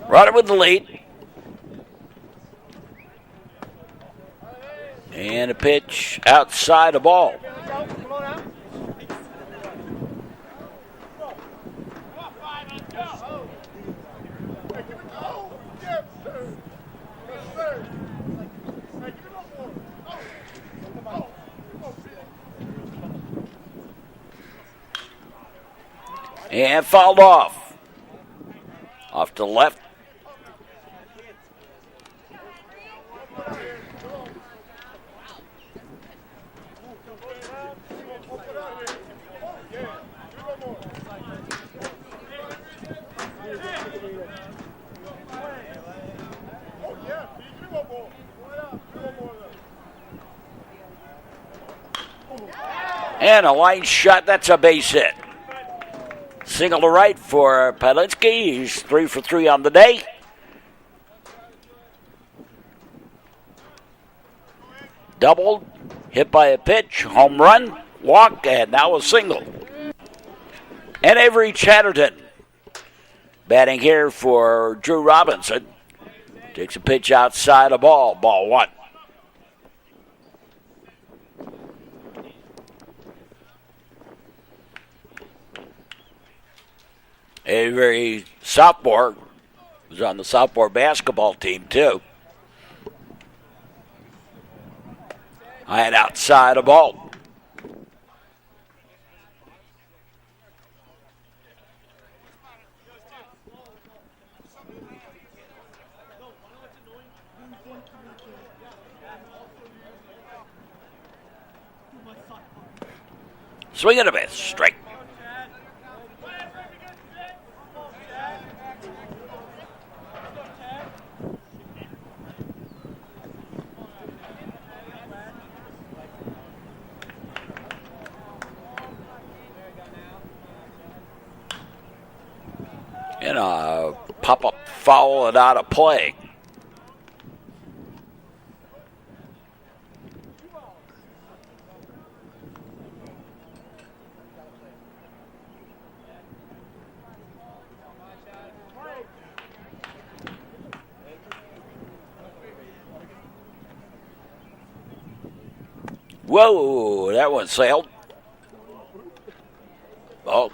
Runner with the lead. And a pitch outside a ball. And fouled off. Off to the left. And a line shot. That's a base hit. Single to right for Palinski. He's 3 for 3 on the day. Doubled, hit by a pitch, home run, walk, and now a single. And Avery Chatterton batting here for Drew Robinson. Takes a pitch outside a ball. Ball one. Avery, sophomore, was on the sophomore basketball team too. High and outside a ball. Swing and a miss, strike. And a pop-up foul and out of play. Whoa, that one sailed. Oh.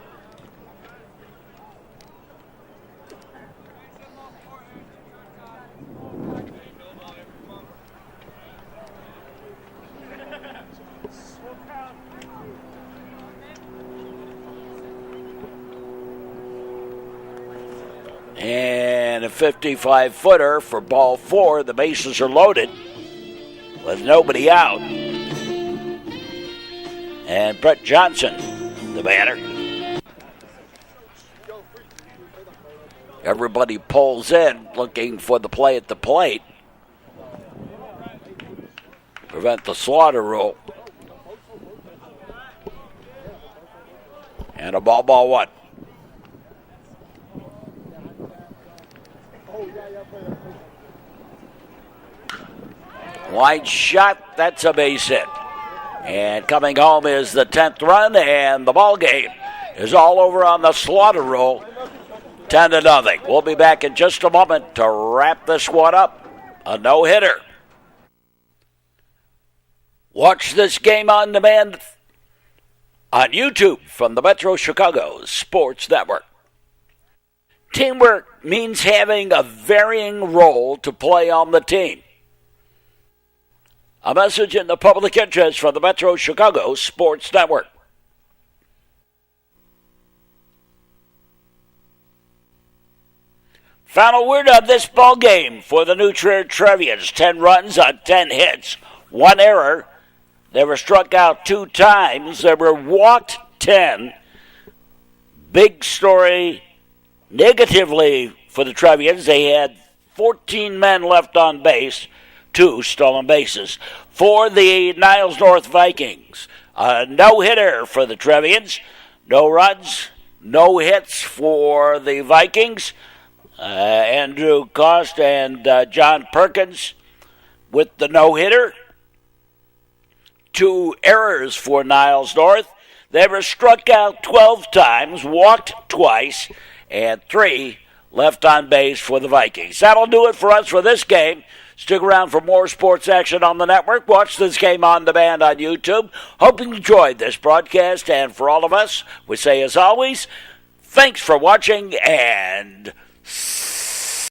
And a 55-footer for ball 4. The bases are loaded with nobody out. And Brett Johnson, the batter. Everybody pulls in looking for the play at the plate. Prevent the slaughter rule. And a ball one. Line shot, that's a base hit. And coming home is the 10th run, and the ball game is all over on the slaughter rule. 10-0. We'll be back in just a moment to wrap this one up. A no-hitter. Watch this game on demand on YouTube from the Metro Chicago Sports Network. Teamwork means having a varying role to play on the team. A message in the public interest from the Metro Chicago Sports Network. Final word on this ball game for the new Trier Trevians. 10 runs on 10 hits, 1 error. They were struck out 2 times. They were walked 10. Big story negatively for the Trevians. They had 14 men left on base, 2 stolen bases. For the Niles North Vikings, a no-hitter for the Trevians. No runs, no hits for the Vikings. Andrew Cost and John Perkins with the no-hitter. 2 errors for Niles North. They were struck out 12 times, walked twice, and 3 left on base for the Vikings. That'll do it for us for this game. Stick around for more sports action on the network. Watch this game on demand on YouTube. Hope you enjoyed this broadcast, and for all of us, we say as always, thanks for watching, and